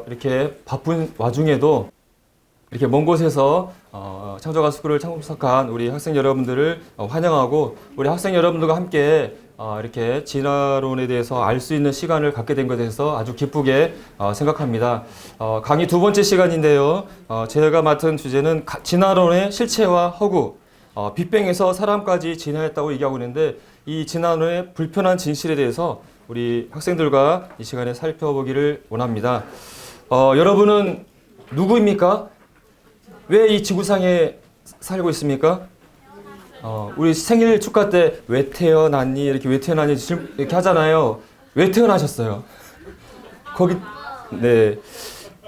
이렇게 바쁜 와중에도 이렇게 먼 곳에서 창조가 스쿨을 참석한 우리 학생 여러분들을 환영하고, 우리 학생 여러분들과 함께 이렇게 진화론에 대해서 알 수 있는 시간을 갖게 된 것에 대해서 아주 기쁘게 생각합니다. 강의 두 번째 시간인데요. 제가 맡은 주제는 진화론의 실체와 허구, 빅뱅에서 사람까지 진화했다고 얘기하고 있는데, 이 진화론의 불편한 진실에 대해서 우리 학생들과 이 시간에 살펴보기를 원합니다. 여러분은 누구입니까? 왜 이 지구상에 살고 있습니까? 우리 생일 축하 때 왜 태어났니? 이렇게 왜 태어났니? 이렇게 하잖아요. 왜 태어나셨어요? 네.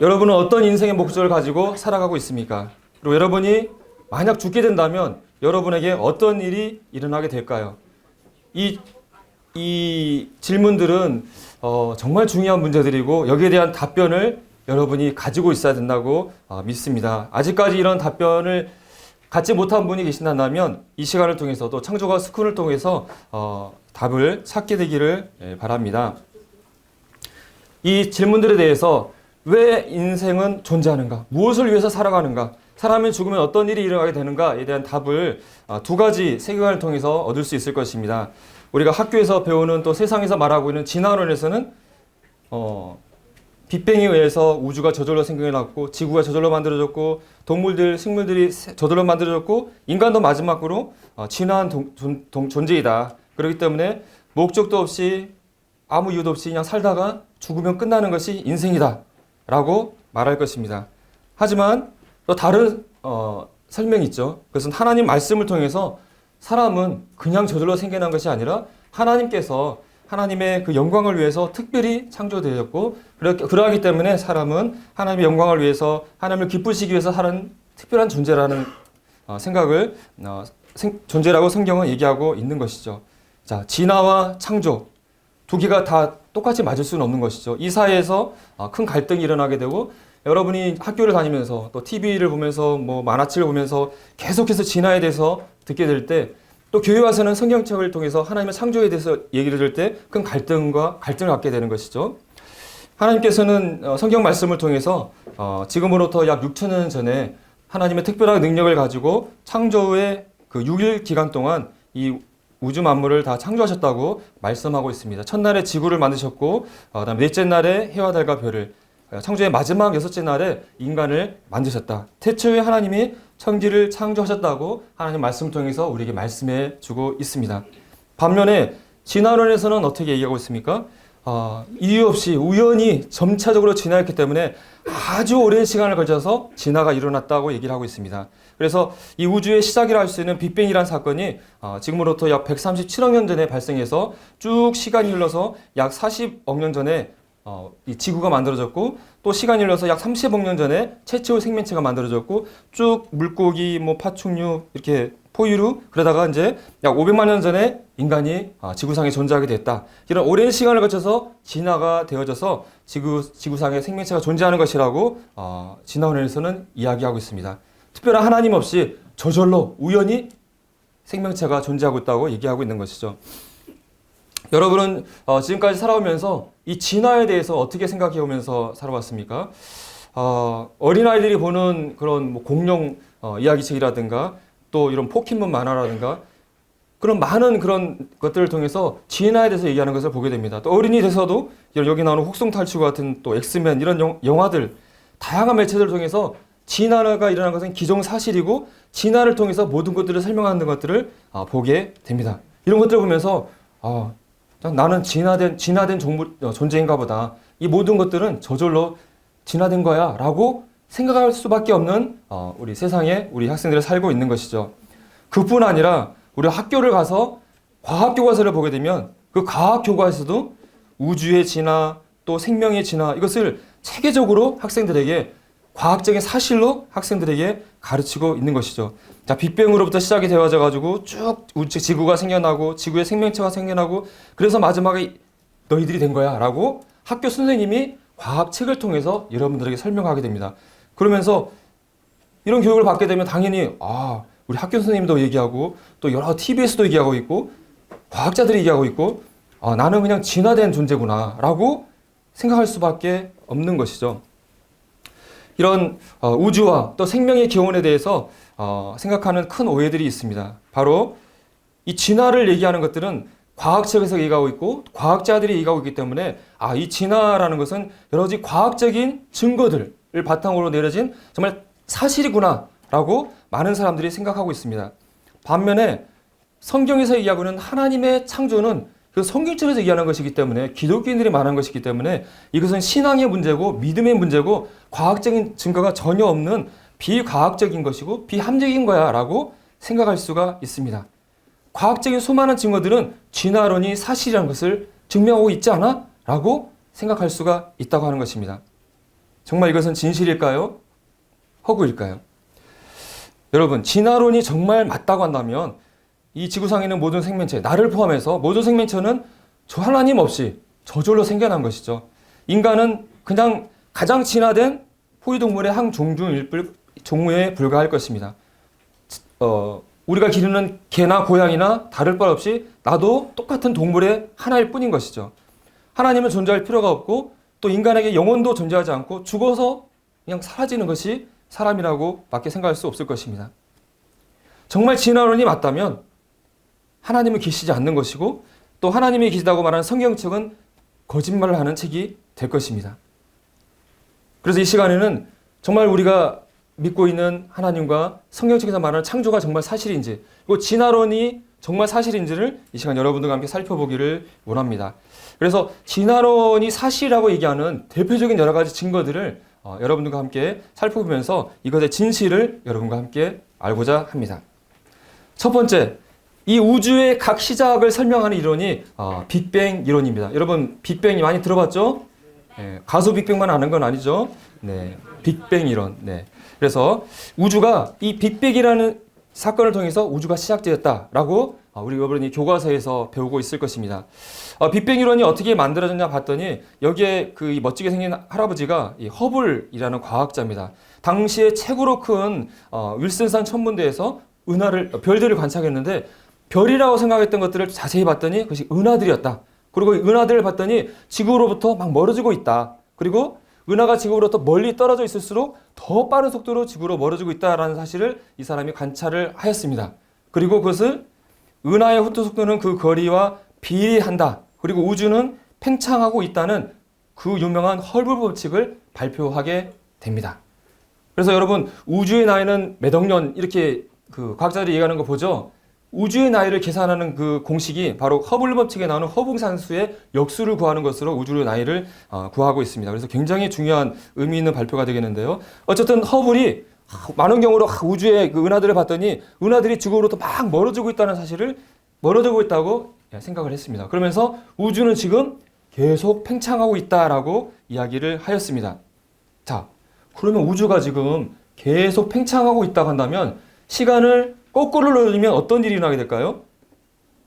여러분은 어떤 인생의 목적을 가지고 살아가고 있습니까? 그리고 여러분이 만약 죽게 된다면 여러분에게 어떤 일이 일어나게 될까요? 이 질문들은 정말 중요한 문제들이고, 여기에 대한 답변을 여러분이 가지고 있어야 된다고 믿습니다. 아직까지 이런 답변을 갖지 못한 분이 계신다면 이 시간을 통해서도 창조가 스쿨을 통해서 답을 찾게 되기를 바랍니다. 이 질문들에 대해서 왜 인생은 존재하는가? 무엇을 위해서 살아가는가? 사람이 죽으면 어떤 일이 일어나게 되는가에 대한 답을 두 가지 세계관을 통해서 얻을 수 있을 것입니다. 우리가 학교에서 배우는, 또 세상에서 말하고 있는 진화론에서는 빅뱅에 의해서 우주가 저절로 생겨났고, 지구가 저절로 만들어졌고, 동물들, 식물들이 저절로 만들어졌고, 인간도 마지막으로 진화한 존재이다. 그렇기 때문에 목적도 없이 아무 이유도 없이 그냥 살다가 죽으면 끝나는 것이 인생이다 라고 말할 것입니다. 하지만 또 다른 설명이 있죠. 그것은 하나님 말씀을 통해서 사람은 그냥 저절로 생겨난 것이 아니라 하나님께서 하나님의 그 영광을 위해서 특별히 창조되었고, 그러하기 때문에 사람은 하나님의 영광을 위해서, 하나님을 기쁘시기 위해서 사는 특별한 존재라는 존재라고 성경은 얘기하고 있는 것이죠. 자, 진화와 창조 두 개가 다 똑같이 맞을 수는 없는 것이죠. 이 사이에서 큰 갈등이 일어나게 되고, 여러분이 학교를 다니면서 또 TV를 보면서 만화책을 보면서 계속해서 진화에 대해서 듣게 될 때, 또 교회 와서는 성경책을 통해서 하나님의 창조에 대해서 얘기를 들을 때 큰 갈등을 갖게 되는 것이죠. 하나님께서는 성경 말씀을 통해서 지금으로부터 약 6,000년 전에 하나님의 특별한 능력을 가지고 창조의 그 6일 기간 동안 이 우주 만물을 다 창조하셨다고 말씀하고 있습니다. 첫날에 지구를 만드셨고, 그다음에 넷째 날에 해와 달과 별을, 창조의 마지막 여섯째 날에 인간을 만드셨다. 태초에 하나님이 천지를 창조하셨다고 하나님 말씀을 통해서 우리에게 말씀해 주고 있습니다. 반면에 진화론에서는 어떻게 얘기하고 있습니까? 이유 없이 우연히 점차적으로 진화했기 때문에 아주 오랜 시간을 걸쳐서 진화가 일어났다고 얘기를 하고 있습니다. 그래서 이 우주의 시작이라 할 수 있는 빅뱅이라는 사건이 지금으로부터 약 137억 년 전에 발생해서 쭉 시간이 흘러서 약 40억 년 전에 이 지구가 만들어졌고, 또 시간이 흘러서 약 30억 년 전에 최초의 생명체가 만들어졌고, 쭉 물고기, 파충류, 이렇게 포유류, 그러다가 이제 약 500만 년 전에 인간이 지구상에 존재하게 됐다. 이런 오랜 시간을 거쳐서 진화가 되어져서 지구상에 생명체가 존재하는 것이라고 진화론에서는 이야기하고 있습니다. 특별한 하나님 없이 저절로 우연히 생명체가 존재하고 있다고 얘기하고 있는 것이죠. 여러분은 지금까지 살아오면서 이 진화에 대해서 어떻게 생각해 오면서 살아왔습니까? 어린아이들이 보는 그런 공룡 이야기책이라든가, 또 이런 포켓몬 만화라든가, 그런 많은 그런 것들을 통해서 진화에 대해서 얘기하는 것을 보게 됩니다. 또 어린이 돼서도 여기 나오는 혹성탈출 같은, 또 엑스맨, 이런 영화들, 다양한 매체들을 통해서 진화가 일어난 것은 기정사실이고, 진화를 통해서 모든 것들을 설명하는 것들을 보게 됩니다. 이런 것들을 보면서 나는 진화된 존재인가 보다. 이 모든 것들은 저절로 진화된 거야 라고 생각할 수밖에 없는 우리 세상에 우리 학생들이 살고 있는 것이죠. 그뿐 아니라 우리 학교를 가서 과학 교과서를 보게 되면 그 과학 교과에서도 우주의 진화, 또 생명의 진화, 이것을 체계적으로 학생들에게, 과학적인 사실로 학생들에게 가르치고 있는 것이죠. 자, 빅뱅으로부터 시작이 되어져 가지고 쭉 지구가 생겨나고, 지구에 생명체가 생겨나고, 그래서 마지막에 너희들이 된 거야 라고 학교 선생님이 과학책을 통해서 여러분들에게 설명하게 됩니다. 그러면서 이런 교육을 받게 되면 당연히 우리 학교 선생님도 얘기하고, 또 여러 TV에서도 얘기하고 있고, 과학자들이 얘기하고 있고, 나는 그냥 진화된 존재구나 라고 생각할 수밖에 없는 것이죠. 이런 우주와 또 생명의 기원에 대해서 생각하는 큰 오해들이 있습니다. 바로 이 진화를 얘기하는 것들은 과학책에서 얘기하고 있고 과학자들이 얘기하고 있기 때문에 이 진화라는 것은 여러 가지 과학적인 증거들을 바탕으로 내려진 정말 사실이구나라고 많은 사람들이 생각하고 있습니다. 반면에 성경에서 얘기하고 있는 하나님의 창조는 그 성경책에서 얘기하는 것이기 때문에 기독교인들이 말하는 것이기 때문에 이것은 신앙의 문제고 믿음의 문제고 과학적인 증거가 전혀 없는 비과학적인 것이고 비합리적인 거야 라고 생각할 수가 있습니다. 과학적인 수많은 증거들은 진화론이 사실이라는 것을 증명하고 있지 않아? 라고 생각할 수가 있다고 하는 것입니다. 정말 이것은 진실일까요? 허구일까요? 여러분, 진화론이 정말 맞다고 한다면 이 지구상에 있는 모든 생명체, 나를 포함해서 모든 생명체는 저 하나님 없이 저절로 생겨난 것이죠. 인간은 그냥 가장 진화된 포유동물의 한 종류에 불과할 것입니다. 우리가 기르는 개나 고양이나 다를 바 없이 나도 똑같은 동물의 하나일 뿐인 것이죠. 하나님은 존재할 필요가 없고 또 인간에게 영혼도 존재하지 않고 죽어서 그냥 사라지는 것이 사람이라고 밖에 생각할 수 없을 것입니다. 정말 진화론이 맞다면 하나님은 계시지 않는 것이고 또 하나님이 계시다고 말하는 성경책은 거짓말을 하는 책이 될 것입니다. 그래서 이 시간에는 정말 우리가 믿고 있는 하나님과 성경책에서 말하는 창조가 정말 사실인지 그리고 진화론이 정말 사실인지를 이 시간 여러분들과 함께 살펴보기를 원합니다. 그래서 진화론이 사실이라고 얘기하는 대표적인 여러 가지 증거들을 여러분들과 함께 살펴보면서 이것의 진실을 여러분과 함께 알고자 합니다. 첫 번째, 이 우주의 각 시작을 설명하는 이론이 빅뱅 이론입니다. 여러분 빅뱅이 많이 들어봤죠? 네, 가수 빅뱅만 아는 건 아니죠? 네, 빅뱅 이론. 네. 그래서 우주가 이 빅뱅이라는 사건을 통해서 우주가 시작되었다라고 우리 여러분이 교과서에서 배우고 있을 것입니다. 빅뱅 이론이 어떻게 만들어졌냐 봤더니 여기에 그 멋지게 생긴 할아버지가 이 허블이라는 과학자입니다. 당시에 최고로 큰 윌슨산 천문대에서 별들을 관찰했는데 별이라고 생각했던 것들을 자세히 봤더니 그것이 은하들이었다. 그리고 은하들을 봤더니 지구로부터 막 멀어지고 있다. 그리고 은하가 지구로부터 멀리 떨어져 있을수록 더 빠른 속도로 지구로 멀어지고 있다는 사실을 이 사람이 관찰을 하였습니다. 그리고 그것을 은하의 후퇴 속도는 그 거리와 비례한다. 그리고 우주는 팽창하고 있다는 그 유명한 헐블 법칙을 발표하게 됩니다. 그래서 여러분 우주의 나이는 몇 억 년 이렇게 그 과학자들이 얘기하는 거 보죠. 우주의 나이를 계산하는 그 공식이 바로 허블 법칙에 나오는 허붕산수의 역수를 구하는 것으로 우주의 나이를 구하고 있습니다. 그래서 굉장히 중요한 의미 있는 발표가 되겠는데요. 어쨌든 허블이 많은 경우로 우주의 그 은하들을 봤더니 은하들이 지구로부터 막 멀어지고 있다는 사실을 멀어지고 있다고 생각을 했습니다. 그러면서 우주는 지금 계속 팽창하고 있다라고 이야기를 하였습니다. 자, 그러면 우주가 지금 계속 팽창하고 있다고 한다면 시간을 거꾸로 돌리면 어떤 일이 일어나게 될까요?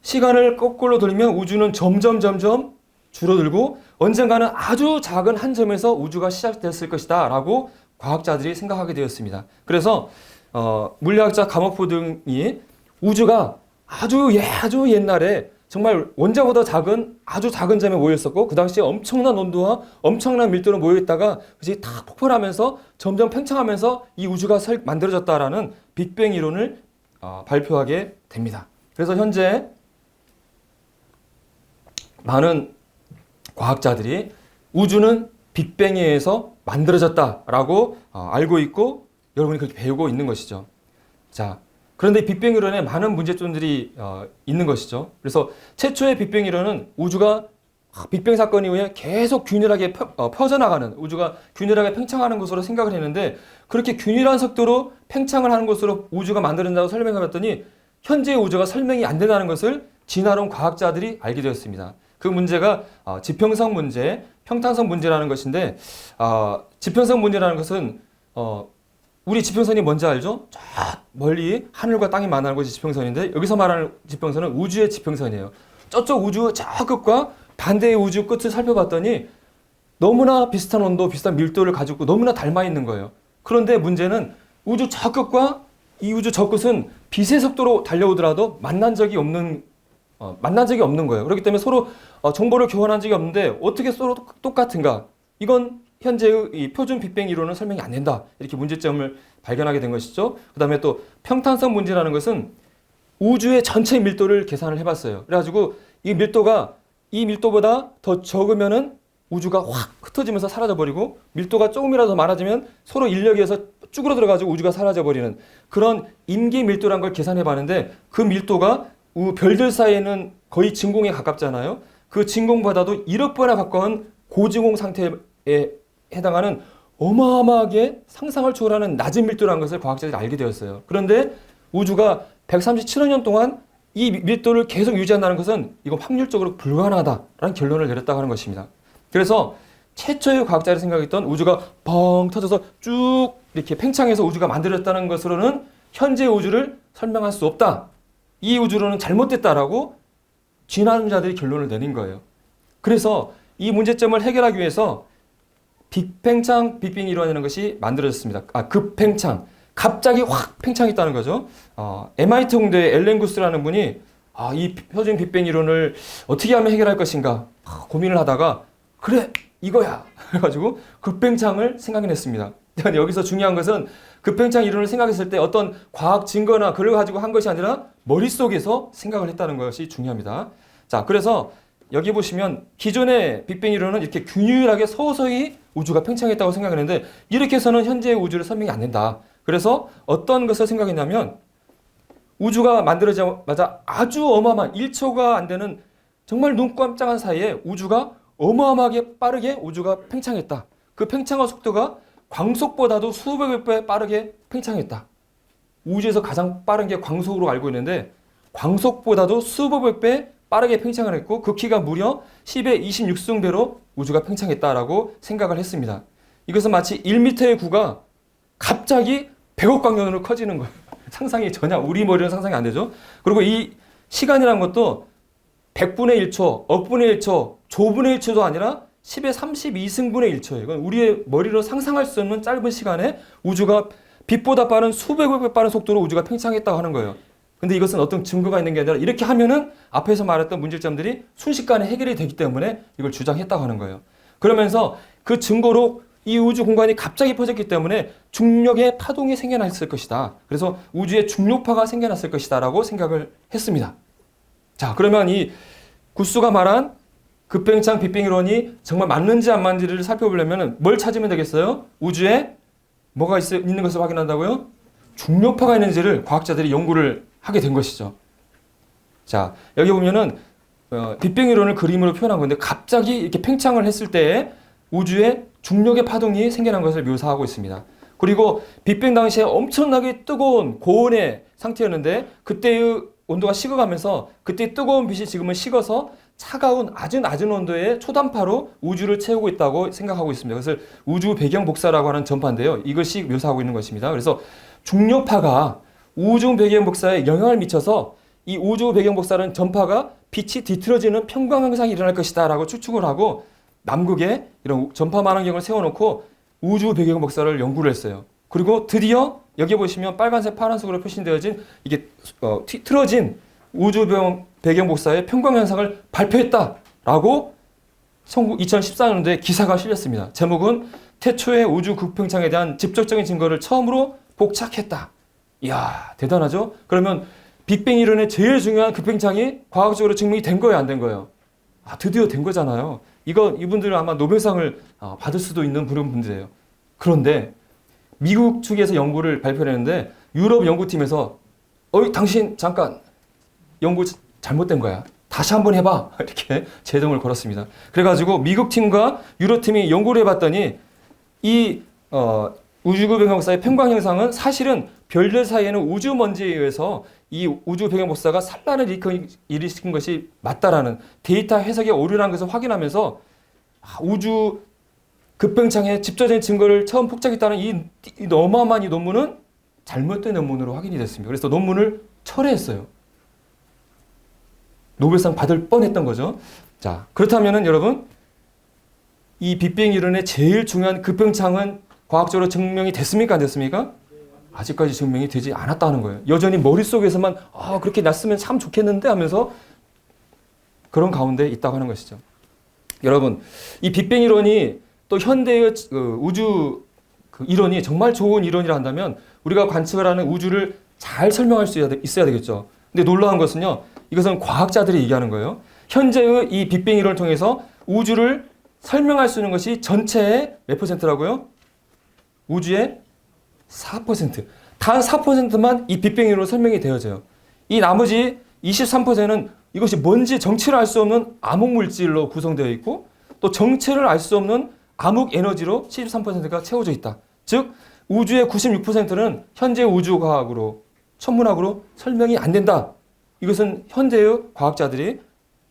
시간을 거꾸로 돌리면 우주는 점점 줄어들고 언젠가는 아주 작은 한 점에서 우주가 시작됐을 것이다 라고 과학자들이 생각하게 되었습니다. 그래서 물리학자 가모프 등이 우주가 아주 옛날에 정말 원자보다 아주 작은 점에 모여있었고 그 당시에 엄청난 온도와 엄청난 밀도로 모여있다가 그것이 다 폭발하면서 점점 팽창하면서 이 우주가 만들어졌다라는 빅뱅 이론을 발표하게 됩니다. 그래서 현재 많은 과학자들이 우주는 빅뱅에 의해서 만들어졌다라고 알고 있고 여러분이 그렇게 배우고 있는 것이죠. 자, 그런데 빅뱅 이론에 많은 문제점들이 있는 것이죠. 그래서 최초의 빅뱅 이론은 우주가 빅뱅 사건 이후에 계속 균일하게 퍼져나가는 우주가 균일하게 팽창하는 것으로 생각을 했는데 그렇게 균일한 속도로 팽창을 하는 것으로 우주가 만들어진다고 설명해봤더니 현재의 우주가 설명이 안 된다는 것을 진화론 과학자들이 알게 되었습니다. 그 문제가 지평성 문제, 평탄성 문제라는 것인데 지평성 문제라는 것은 우리 지평선이 뭔지 알죠? 저 멀리 하늘과 땅이 만나는 것이 지평선인데 여기서 말하는 지평선은 우주의 지평선이에요. 저쪽 우주 저 끝과 반대의 우주 끝을 살펴봤더니 너무나 비슷한 온도, 비슷한 밀도를 가지고 너무나 닮아 있는 거예요. 그런데 문제는 우주 저 끝과 이 우주 저 끝은 빛의 속도로 달려오더라도 만난 적이 없는 만난 적이 없는 거예요. 그렇기 때문에 서로 정보를 교환한 적이 없는데 어떻게 서로 똑같은가? 이건 현재의 이 표준 빅뱅 이론은 설명이 안 된다. 이렇게 문제점을 발견하게 된 것이죠. 그 다음에 또 평탄성 문제라는 것은 우주의 전체 밀도를 계산을 해봤어요. 그래가지고 이 밀도가 이 밀도보다 더 적으면은 우주가 확 흩어지면서 사라져버리고 밀도가 조금이라도 더 많아지면 서로 인력에서 쭈그러들어가지고 우주가 사라져버리는 그런 임기 밀도란 걸 계산해봤는데 그 밀도가 별들 사이에는 거의 진공에 가깝잖아요. 그 진공보다도 1억 번에 가까운 고진공 상태에 해당하는 어마어마하게 상상을 초월하는 낮은 밀도라는 것을 과학자들이 알게 되었어요. 그런데 우주가 137억 년 동안 이 밀도를 계속 유지한다는 것은 이건 확률적으로 불가능하다라는 결론을 내렸다고 하는 것입니다. 그래서 최초의 과학자들이 생각했던 우주가 뻥 터져서 쭉 이렇게 팽창해서 우주가 만들어졌다는 것으로는 현재 우주를 설명할 수 없다. 이 우주로는 잘못됐다라고 진화론자들이 결론을 내린 거예요. 그래서 이 문제점을 해결하기 위해서 빅팽창, 빅뱅 이론이라는 것이 만들어졌습니다. 급팽창. 갑자기 확 팽창했다는 거죠. MIT 공대의 앨런 구스라는 분이 이 표준 빅뱅 이론을 어떻게 하면 해결할 것인가 고민을 하다가 그래 이거야 그래가지고 급팽창을 생각해냈습니다. 여기서 중요한 것은 급팽창 이론을 생각했을 때 어떤 과학 증거나 그걸 가지고 한 것이 아니라 머릿속에서 생각을 했다는 것이 중요합니다. 자, 그래서 여기 보시면 기존의 빅뱅 이론은 이렇게 균일하게 서서히 우주가 팽창했다고 생각했는데 이렇게 해서는 현재의 우주를 설명이 안 된다. 그래서 어떤 것을 생각했냐면 우주가 만들어지자마자 아주 어마어마한 1초가 안 되는 정말 눈 깜짝한 사이에 우주가 어마어마하게 빠르게 우주가 팽창했다. 그 팽창의 속도가 광속보다도 수백여 배 빠르게 팽창했다. 우주에서 가장 빠른 게 광속으로 알고 있는데 광속보다도 수백여 배 빠르게 팽창을 했고 그 키가 무려 10의 26승배로 우주가 팽창했다라고 생각을 했습니다. 이것은 마치 1m의 구가 갑자기 100억 광년으로 커지는 거예요. 상상이 전혀 우리 머리는 상상이 안 되죠. 그리고 이 시간이라는 것도 100분의 1초, 억분의 1초, 조분의 1초도 아니라 10의 32승분의 1초예요. 이건 우리의 머리로 상상할 수 없는 짧은 시간에 우주가 빛보다 빠른 수백억 배 빠른 속도로 우주가 팽창했다고 하는 거예요. 근데 이것은 어떤 증거가 있는 게 아니라 이렇게 하면은 앞에서 말했던 문제점들이 순식간에 해결이 되기 때문에 이걸 주장했다고 하는 거예요. 그러면서 그 증거로 이 우주 공간이 갑자기 퍼졌기 때문에 중력의 파동이 생겨났을 것이다. 그래서 우주에 중력파가 생겨났을 것이다 라고 생각을 했습니다. 자, 그러면 이 구스가 말한 급팽창 빅뱅 이론이 정말 맞는지 안 맞는지를 살펴보려면 뭘 찾으면 되겠어요? 우주에 뭐가 있는 것을 확인한다고요? 중력파가 있는지를 과학자들이 연구를 하게 된 것이죠. 자, 여기 보면은 빅뱅 이론을 그림으로 표현한 건데 갑자기 이렇게 팽창을 했을 때 우주에 중력의 파동이 생겨난 것을 묘사하고 있습니다. 그리고 빅뱅 당시에 엄청나게 뜨거운 고온의 상태였는데 그때의 온도가 식어가면서 그때 뜨거운 빛이 지금은 식어서 차가운 아주 낮은 온도의 초단파로 우주를 채우고 있다고 생각하고 있습니다. 그래서 우주 배경 복사라고 하는 전파인데요. 이것이 묘사하고 있는 것입니다. 그래서 중력파가 우주 배경 복사에 영향을 미쳐서 이 우주 배경 복사는 전파가 빛이 뒤틀어지는 평광 현상이 일어날 것이다 라고 추측을 하고 남극에 이런 전파 망원경을 세워놓고 우주 배경 복사를 연구를 했어요. 그리고 드디어 여기 보시면 빨간색 파란색으로 표시되어진 이게 틀어진 우주 배경 복사의 평광 현상을 발표했다라고 2014년도에 기사가 실렸습니다. 제목은 태초의 우주 급팽창에 대한 직접적인 증거를 처음으로 복착했다. 이야, 대단하죠? 그러면 빅뱅 이론의 제일 중요한 급팽창이 과학적으로 증명이 된 거예요, 안 된 거예요? 드디어 된 거잖아요. 이분들은 아마 노벨상을 받을 수도 있는 그런 분들이에요. 그런데 미국 측에서 연구를 발표했는데 유럽 연구팀에서 당신 잠깐 연구 잘못된 거야. 다시 한번 해봐. 이렇게 제동을 걸었습니다. 그래가지고 미국 팀과 유럽 팀이 연구를 해봤더니 이 우주 배경 복사의 평광 현상은 사실은 별들 사이에는 우주 먼지에 의해서 이 우주 배경 복사가 산란을 일으킨 것이 맞다라는 데이터 해석에 오류라는 것을 확인하면서 우주 급팽창의 직접적인 증거를 처음 폭착했다는 이 어마어마한 이 논문은 잘못된 논문으로 확인이 됐습니다. 그래서 논문을 철회했어요. 노벨상 받을 뻔했던 거죠. 자, 그렇다면은 여러분 이 빅뱅 이론의 제일 중요한 급팽창은 과학적으로 증명이 됐습니까? 안 됐습니까? 아직까지 증명이 되지 않았다는 거예요. 여전히 머릿속에서만 그렇게 났으면 참 좋겠는데 하면서 그런 가운데 있다고 하는 것이죠. 여러분, 이 빅뱅 이론이 또 현대의 우주 이론이 정말 좋은 이론이라 한다면 우리가 관측을 하는 우주를 잘 설명할 수 있어야 되겠죠. 근데 놀라운 것은요, 이것은 과학자들이 얘기하는 거예요. 현재의 이 빅뱅 이론을 통해서 우주를 설명할 수 있는 것이 전체의 몇 퍼센트라고요? 우주의 4%. 단 4%만 이 빅뱅 이론으로 설명이 되어져요. 이 나머지 23%는 이것이 뭔지 정체를 알 수 없는 암흑 물질로 구성되어 있고 또 정체를 알 수 없는 암흑 에너지로 73%가 채워져 있다. 즉 우주의 96%는 현재 우주과학으로 천문학으로 설명이 안 된다. 이것은 현대의 과학자들이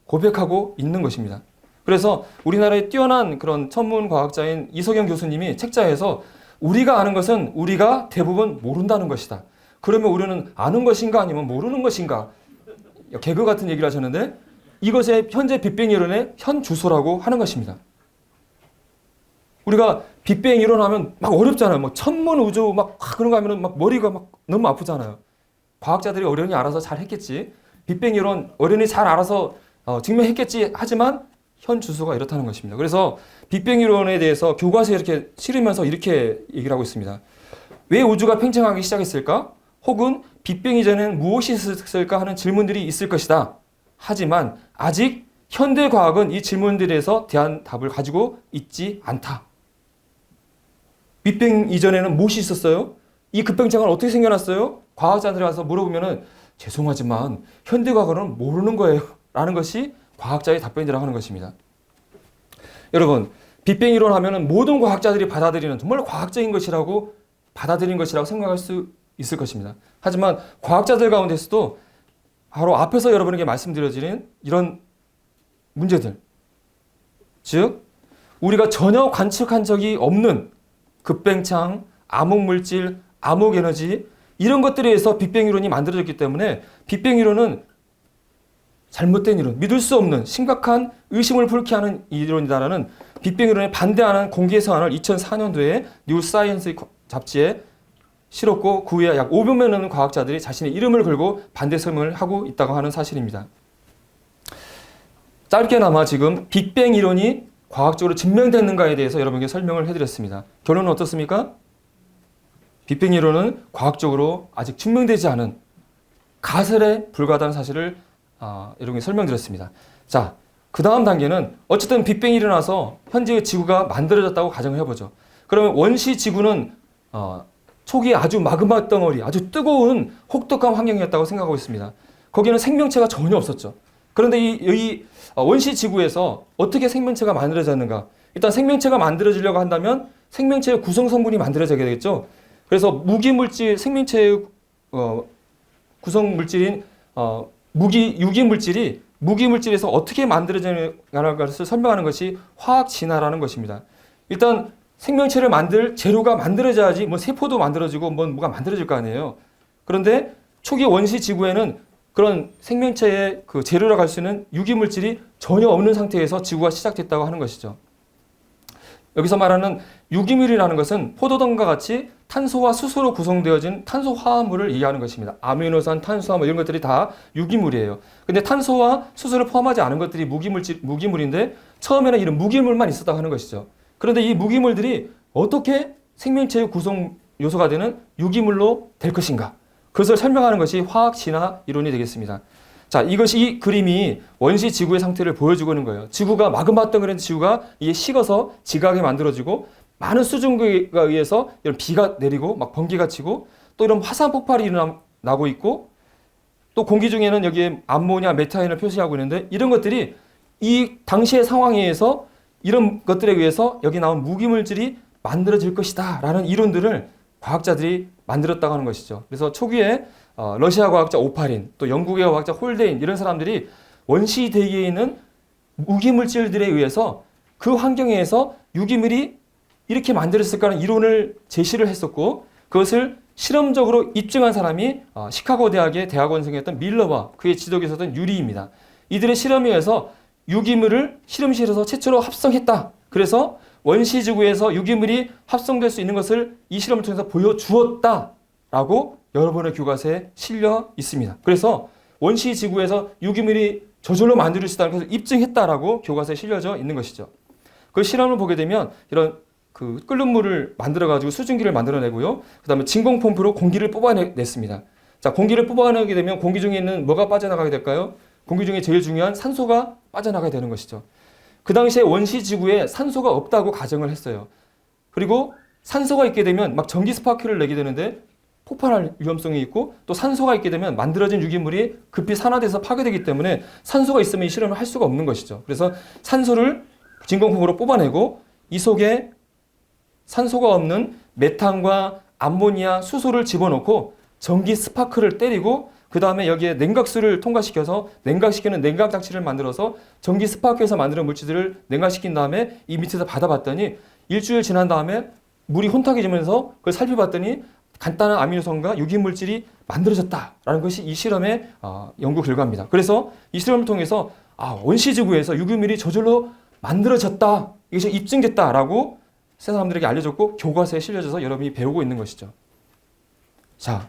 고백하고 있는 것입니다. 그래서 우리나라의 뛰어난 그런 천문과학자인 이석영 교수님이 책자에서 우리가 아는 것은 우리가 대부분 모른다는 것이다. 그러면 우리는 아는 것인가 아니면 모르는 것인가? 개그 같은 얘기를 하셨는데 이것의 현재 빅뱅 이론의 현 주소라고 하는 것입니다. 우리가 빅뱅 이론 하면 막 어렵잖아요. 뭐 천문 우주 막 그런 거 하면 막 머리가 막 너무 아프잖아요. 과학자들이 어련히 알아서 잘 했겠지. 빅뱅 이론 어련히 잘 알아서 증명했겠지. 하지만 현 주소가 이렇다는 것입니다. 그래서 빅뱅 이론에 대해서 교과서에 이렇게 실으면서 이렇게 얘기를 하고 있습니다. 왜 우주가 팽창하기 시작했을까? 혹은 빅뱅 이전에는 무엇이 있었을까 하는 질문들이 있을 것이다. 하지만 아직 현대 과학은 이 질문들에서 대한 답을 가지고 있지 않다. 빅뱅 이전에는 무엇이 있었어요? 이 급팽창은 어떻게 생겨났어요? 과학자들이 와서 물어보면은 죄송하지만 현대 과학은 모르는 거예요. 라는 것이 과학자의 답변이라고 하는 것입니다. 여러분, 빅뱅 이론 하면은 모든 과학자들이 받아들이는 정말 과학적인 것이라고 받아들인 것이라고 생각할 수 있을 것입니다. 하지만 과학자들 가운데서도 바로 앞에서 여러분에게 말씀드려지는 이런 문제들, 즉 우리가 전혀 관측한 적이 없는 급팽창, 암흑물질, 암흑에너지 이런 것들에 의해서 빅뱅 이론이 만들어졌기 때문에 빅뱅 이론은 잘못된 이론, 믿을 수 없는 심각한 의심을 불쾌하는 이론이다라는 빅뱅 이론에 반대하는 공개 서한을 2004년도에 뉴 사이언스 잡지에 실었고 그 후에 약 500명 넘는 과학자들이 자신의 이름을 걸고 반대 설명을 하고 있다고 하는 사실입니다. 짧게나마 지금 빅뱅 이론이 과학적으로 증명됐는가에 대해서 여러분께 설명을 해드렸습니다. 결론은 어떻습니까? 빅뱅 이론은 과학적으로 아직 증명되지 않은 가설에 불과하다는 사실을 여러분께 설명드렸습니다. 자, 그 다음 단계는 어쨌든 빅뱅이 일어나서 현재의 지구가 만들어졌다고 가정을 해보죠. 그러면 원시 지구는 초기에 아주 마그마 덩어리, 아주 뜨거운 혹독한 환경이었다고 생각하고 있습니다. 거기는 생명체가 전혀 없었죠. 그런데 이 원시 지구에서 어떻게 생명체가 만들어졌는가? 일단 생명체가 만들어지려고 한다면 생명체의 구성 성분이 만들어져야 되겠죠. 그래서 무기물질, 생명체의 구성 물질인 유기물질이 무기물질에서 어떻게 만들어지는가를 것을 설명하는 것이 화학 진화라는 것입니다. 일단 생명체를 만들 재료가 만들어져야지 뭐 세포도 만들어지고 뭐가 만들어질 거 아니에요. 그런데 초기 원시 지구에는 그런 생명체의 그 재료라고 할 수 있는 유기물질이 전혀 없는 상태에서 지구가 시작됐다고 하는 것이죠. 여기서 말하는 유기물이라는 것은 포도당과 같이 탄소와 수소로 구성되어진 탄소 화합물을 이해하는 것입니다. 아미노산, 탄수화물 이런 것들이 다 유기물이에요. 근데 탄소와 수소를 포함하지 않은 것들이 무기물인데 처음에는 이런 무기물만 있었다고 하는 것이죠. 그런데 이 무기물들이 어떻게 생명체의 구성 요소가 되는 유기물로 될 것인가? 그것을 설명하는 것이 화학 진화 이론이 되겠습니다. 자, 이 그림이 원시 지구의 상태를 보여주고 있는 거예요. 지구가 마그마 덩어리인 지구가 이게 식어서 지각이 만들어지고 많은 수증기에 의해서 이런 비가 내리고 막 번개가 치고 또 이런 화산 폭발이 일어나고 있고 또 공기 중에는 여기에 암모니아, 메탄을 표시하고 있는데 이런 것들이 이 당시의 상황에 의해서 이런 것들에 의해서 여기 나온 무기물질이 만들어질 것이다 라는 이론들을 과학자들이 만들었다고 하는 것이죠. 그래서 초기에 러시아 과학자 오파린, 또 영국의 과학자 홀데인 이런 사람들이 원시 대기에 있는 무기물질들에 의해서 그 환경에 의해서 유기물이 이렇게 만들어졌을까라는 이론을 제시를 했었고 그것을 실험적으로 입증한 사람이 시카고 대학의 대학원생이었던 밀러와 그의 지도교수였던 유리입니다. 이들의 실험에 의해서 유기물을 실험실에서 최초로 합성했다. 그래서 원시 지구에서 유기물이 합성될 수 있는 것을 이 실험을 통해서 보여주었다라고 여러분의 교과서에 실려 있습니다. 그래서 원시 지구에서 유기물이 저절로 만들어지다는 것을 입증했다라고 교과서에 실려져 있는 것이죠. 그 실험을 보게 되면 이런 그 끓는 물을 만들어가지고 수증기를 만들어내고요. 그 다음에 진공 펌프로 공기를 뽑아냈습니다. 자, 공기를 뽑아내게 되면 공기 중에 있는 뭐가 빠져나가게 될까요? 공기 중에 제일 중요한 산소가 빠져나가게 되는 것이죠. 그 당시에 원시 지구에 산소가 없다고 가정을 했어요. 그리고 산소가 있게 되면 막 전기 스파크를 내게 되는데 폭발할 위험성이 있고, 또 산소가 있게 되면 만들어진 유기물이 급히 산화돼서 파괴되기 때문에 산소가 있으면 이 실험을 할 수가 없는 것이죠. 그래서 산소를 진공펌프로 뽑아내고 이 속에 산소가 없는 메탄과 암모니아, 수소를 집어넣고 전기 스파크를 때리고 그 다음에 여기에 냉각수를 통과시켜서 냉각시키는 냉각 장치를 만들어서 전기 스파크에서 만드는 물질들을 냉각시킨 다음에 이 밑에서 받아봤더니 일주일 지난 다음에 물이 혼탁해지면서 그걸 살펴봤더니 간단한 아미노산과 유기물질이 만들어졌다라는 것이 이 실험의 연구 결과입니다. 그래서 이 실험을 통해서 원시지구에서 유기물이 저절로 만들어졌다, 이것이 입증됐다라고 세 사람들에게 알려졌고 교과서에 실려져서 여러분이 배우고 있는 것이죠. 자,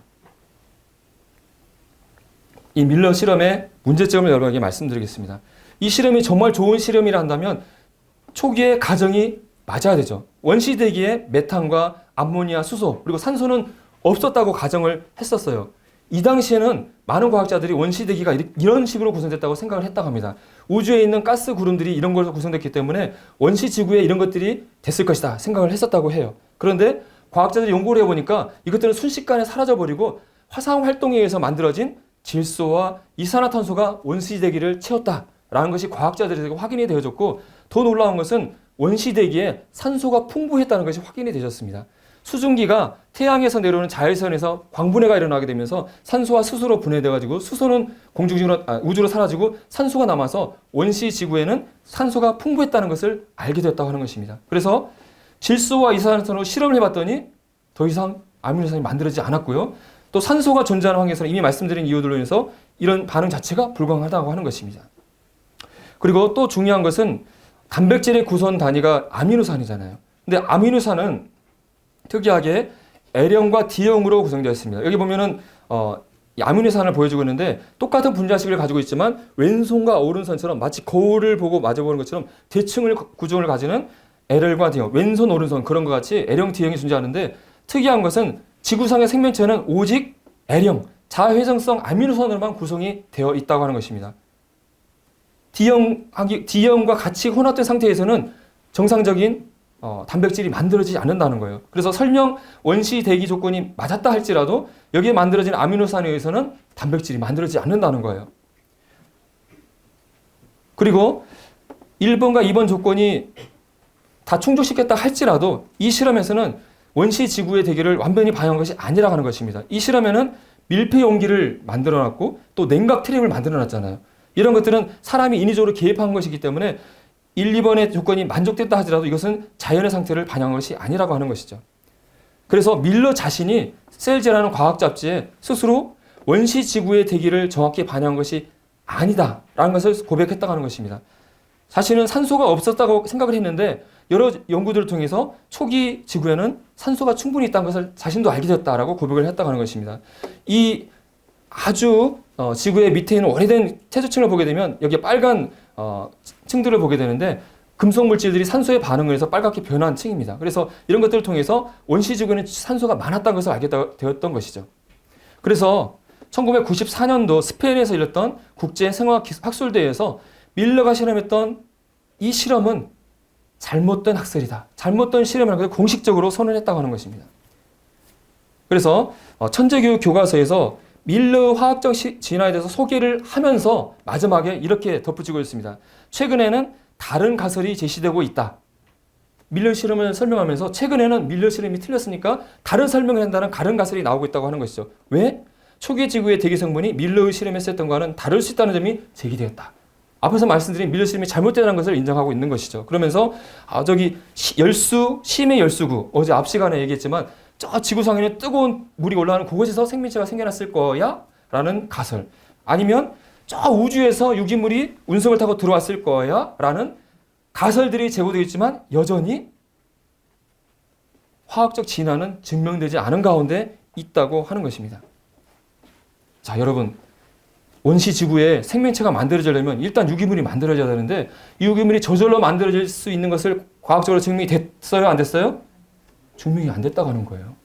이 밀러 실험의 문제점을 여러분에게 말씀드리겠습니다. 이 실험이 정말 좋은 실험이라 한다면 초기에 가정이 맞아야 되죠. 원시대기에 메탄과 암모니아, 수소, 그리고 산소는 없었다고 가정을 했었어요. 이 당시에는 많은 과학자들이 원시대기가 이런 식으로 구성됐다고 생각을 했다고 합니다. 우주에 있는 가스 구름들이 이런 걸로 구성됐기 때문에 원시지구에 이런 것들이 됐을 것이다 생각을 했었다고 해요. 그런데 과학자들이 연구를 해보니까 이것들은 순식간에 사라져버리고 화산 활동에 의해서 만들어진 질소와 이산화탄소가 원시대기를 채웠다라는 것이 과학자들에게 확인이 되어졌고, 더 놀라운 것은 원시대기에 산소가 풍부했다는 것이 확인이 되었습니다. 수증기가 태양에서 내려오는 자외선에서 광분해가 일어나게 되면서 산소와 수소로 분해돼가지고 수소는 우주로 사라지고 산소가 남아서 원시 지구에는 산소가 풍부했다는 것을 알게 되었다고 하는 것입니다. 그래서 질소와 이산화탄소로 실험을 해봤더니 더 이상 아미노산이 만들어지지 않았고요. 또 산소가 존재하는 환경에서는 이미 말씀드린 이유들로 인해서 이런 반응 자체가 불가능하다고 하는 것입니다. 그리고 또 중요한 것은 단백질의 구성 단위가 아미노산이잖아요. 근데 아미노산은 특이하게 L형과 D형으로 구성되어 있습니다. 여기 보면은 이 아미노산을 보여주고 있는데 똑같은 분자식을 가지고 있지만 왼손과 오른손처럼 마치 거울을 보고 마주보는 것처럼 대칭을 구조를 가지는 L과 D형, 왼손 오른손 그런 것 같이 L형, D형이 존재하는데, 특이한 것은 지구상의 생명체는 오직 L형, 자회전성 아미노산으로만 구성이 되어 있다고 하는 것입니다. D형과 같이 혼합된 상태에서는 정상적인 단백질이 만들어지지 않는다는 거예요. 그래서 설령 원시 대기 조건이 맞았다 할지라도 여기에 만들어진 아미노산에 의해서는 단백질이 만들어지지 않는다는 거예요. 그리고 1번과 2번 조건이 다 충족시켰다 할지라도 이 실험에서는 원시 지구의 대기를 완전히 반영한 것이 아니라고 하는 것입니다. 이 실험에는 밀폐 용기를 만들어놨고 또 냉각 트랩을 만들어놨잖아요. 이런 것들은 사람이 인위적으로 개입한 것이기 때문에 1, 2번의 조건이 만족됐다 하더라도 이것은 자연의 상태를 반영한 것이 아니라고 하는 것이죠. 그래서 밀러 자신이 셀즈라는 과학 잡지에 스스로 원시 지구의 대기를 정확히 반영한 것이 아니다라는 것을 고백했다고 하는 것입니다. 자신은 산소가 없었다고 생각을 했는데 여러 연구들을 통해서 초기 지구에는 산소가 충분히 있다는 것을 자신도 알게 되었다라고 고백을 했다고 하는 것입니다. 이 아주 지구의 밑에 있는 오래된 태조층을 보게 되면 여기에 빨간 층들을 보게 되는데 금속 물질들이 산소에 반응을 해서 빨갛게 변한 층입니다. 그래서 이런 것들을 통해서 원시 지구에는 산소가 많았다는 것을 알게 되었던 것이죠. 그래서 1994년도 스페인에서 열렸던 국제 생화학 학술대회에서 밀러가 실험했던 이 실험은 잘못된 학설이다, 잘못된 실험이라는 것을 공식적으로 선언했다고 하는 것입니다. 그래서 천재교육 교과서에서 밀러 화학적 진화에 대해서 소개를 하면서 마지막에 이렇게 덧붙이고 있습니다. 최근에는 다른 가설이 제시되고 있다. 밀러 실험을 설명하면서 최근에는 밀러 실험이 틀렸으니까 다른 설명을 한다는 다른 가설이 나오고 있다고 하는 것이죠. 왜? 초기 지구의 대기 성분이 밀러의 실험에 쓰였던 것과는 다를 수 있다는 점이 제기되었다. 앞에서 말씀드린 밀러 실험이 잘못되다는 것을 인정하고 있는 것이죠. 그러면서 심해 열수구, 어제 앞 시간에 얘기했지만 저 지구상에는 뜨거운 물이 올라가는 그곳에서 생명체가 생겨났을 거야 라는 가설, 아니면 저 우주에서 유기물이 운석을 타고 들어왔을 거야 라는 가설들이 제고되어 있지만 여전히 화학적 진화는 증명되지 않은 가운데 있다고 하는 것입니다. 자, 여러분, 원시 지구에 생명체가 만들어지려면 일단 유기물이 만들어져야 되는데 이 유기물이 저절로 만들어질 수 있는 것을 과학적으로 증명이 됐어요? 안 됐어요? 증명이 안 됐다고 하는 거예요.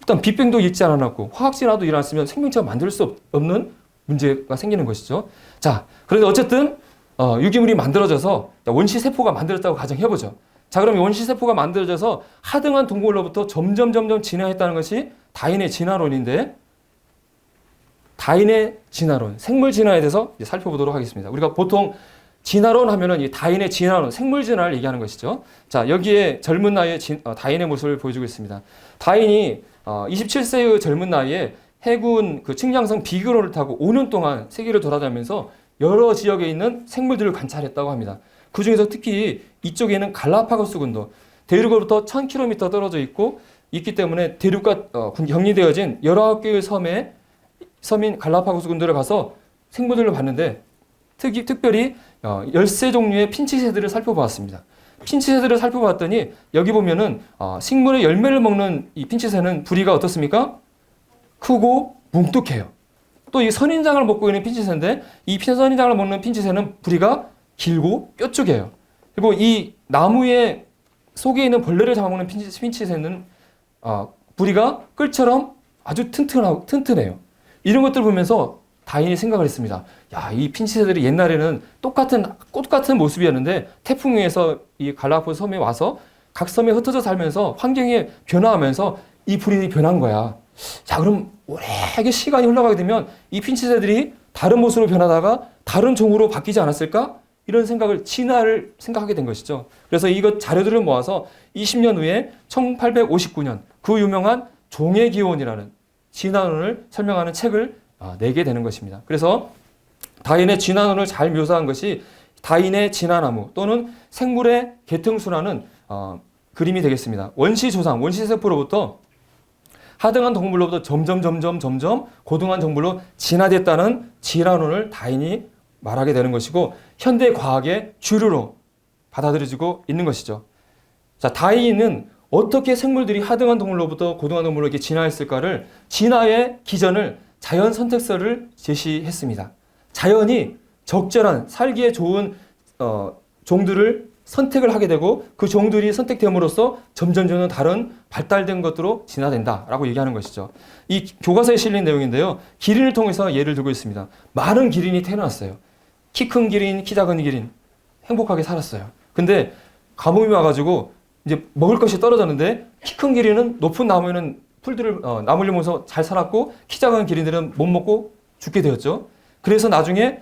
일단 빅뱅도 일지 않았고 화학 진화도 일어났으면 생명체가 만들 수 없는 문제가 생기는 것이죠. 자, 그런데 어쨌든 유기물이 만들어져서 원시 세포가 만들었다고 가정해보죠. 자, 그럼 원시 세포가 만들어져서 하등한 동물로부터 점점 진화했다는 것이 다윈의 진화론인데, 다윈의 진화론, 생물 진화에 대해서 이제 살펴보도록 하겠습니다. 우리가 보통 진화론 하면은 이 다윈의 진화론, 생물 진화를 얘기하는 것이죠. 자, 여기에 젊은 나이에 다윈의 모습을 보여주고 있습니다. 다윈이 27세의 젊은 나이에 해군 그 측량성 비교로를 타고 5년 동안 세계를 돌아다니면서 여러 지역에 있는 생물들을 관찰했다고 합니다. 그 중에서 특히 이쪽에는 갈라파고스 군도, 대륙으로부터 1000km 떨어져 있기 때문에 대륙과 격리되어진 19개의 섬인 갈라파고스 군도를 가서 생물들을 봤는데 특별히 13종류의 핀치새들을 살펴보았습니다. 핀치새들을 살펴봤더니 여기 보면은 식물의 열매를 먹는 이 핀치새는 부리가 어떻습니까? 크고 뭉툭해요. 또 이 선인장을 먹고 있는 핀치새인데 이 선인장을 먹는 핀치새는 부리가 길고 뾰족해요. 그리고 이 나무의 속에 있는 벌레를 잡아먹는 핀치새는 부리가 끌처럼 아주 튼튼해요. 이런 것들을 보면서 다윈이 생각을 했습니다. 야, 이 핀치새들이 옛날에는 똑같은 모습이었는데 태풍에 의해서 이 갈라파고스 섬에 와서 각 섬에 흩어져 살면서 환경이 변화하면서 이 부리 변한 거야. 자, 그럼 오래게 시간이 흘러가게 되면 이 핀치새들이 다른 모습으로 변하다가 다른 종으로 바뀌지 않았을까? 이런 진화를 생각하게 된 것이죠. 그래서 이것 자료들을 모아서 20년 후에 1859년 그 유명한 종의 기원이라는 진화론을 설명하는 책을 내게 되는 것입니다. 그래서 다윈의 진화론을 잘 묘사한 것이 다윈의 진화나무 또는 생물의 계통수라는 그림이 되겠습니다. 원시조상, 원시세포로부터 하등한 동물로부터 점점 고등한 동물로 진화됐다는 진화론을 다윈이 말하게 되는 것이고 현대 과학의 주류로 받아들여지고 있는 것이죠. 자, 다윈은 어떻게 생물들이 하등한 동물로부터 고등한 동물로 이렇게 진화했을까를 진화의 기전을 자연 선택설을 제시했습니다. 자연이 적절한 살기에 좋은 종들을 선택을 하게 되고 그 종들이 선택됨으로써 점점 다른 발달된 것으로 진화된다라고 얘기하는 것이죠. 이 교과서에 실린 내용인데요. 기린을 통해서 예를 들고 있습니다. 많은 기린이 태어났어요. 키 큰 기린, 키 작은 기린 행복하게 살았어요. 근데 가뭄이 와가지고 이제 먹을 것이 떨어졌는데 키 큰 기린은 높은 나무에는 풀들을 나무를 먹으면서 잘 살았고 키 작은 기린들은 못 먹고 죽게 되었죠. 그래서 나중에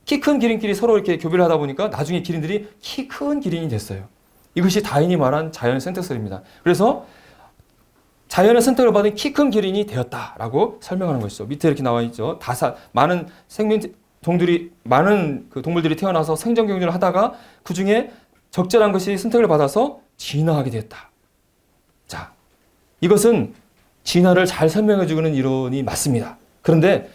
키 큰 기린끼리 서로 이렇게 교배를 하다 보니까 나중에 기린들이 키 큰 기린이 됐어요. 이것이 다윈이 말한 자연 선택설입니다. 그래서 자연의 선택을 받은 키 큰 기린이 되었다라고 설명하는 것이죠. 밑에 이렇게 나와 있죠. 많은 많은 그 동물들이 태어나서 생존 경쟁을 하다가 그 중에 적절한 것이 선택을 받아서 진화하게 되었다. 자, 이것은 진화를 잘 설명해주는 이론이 맞습니다. 그런데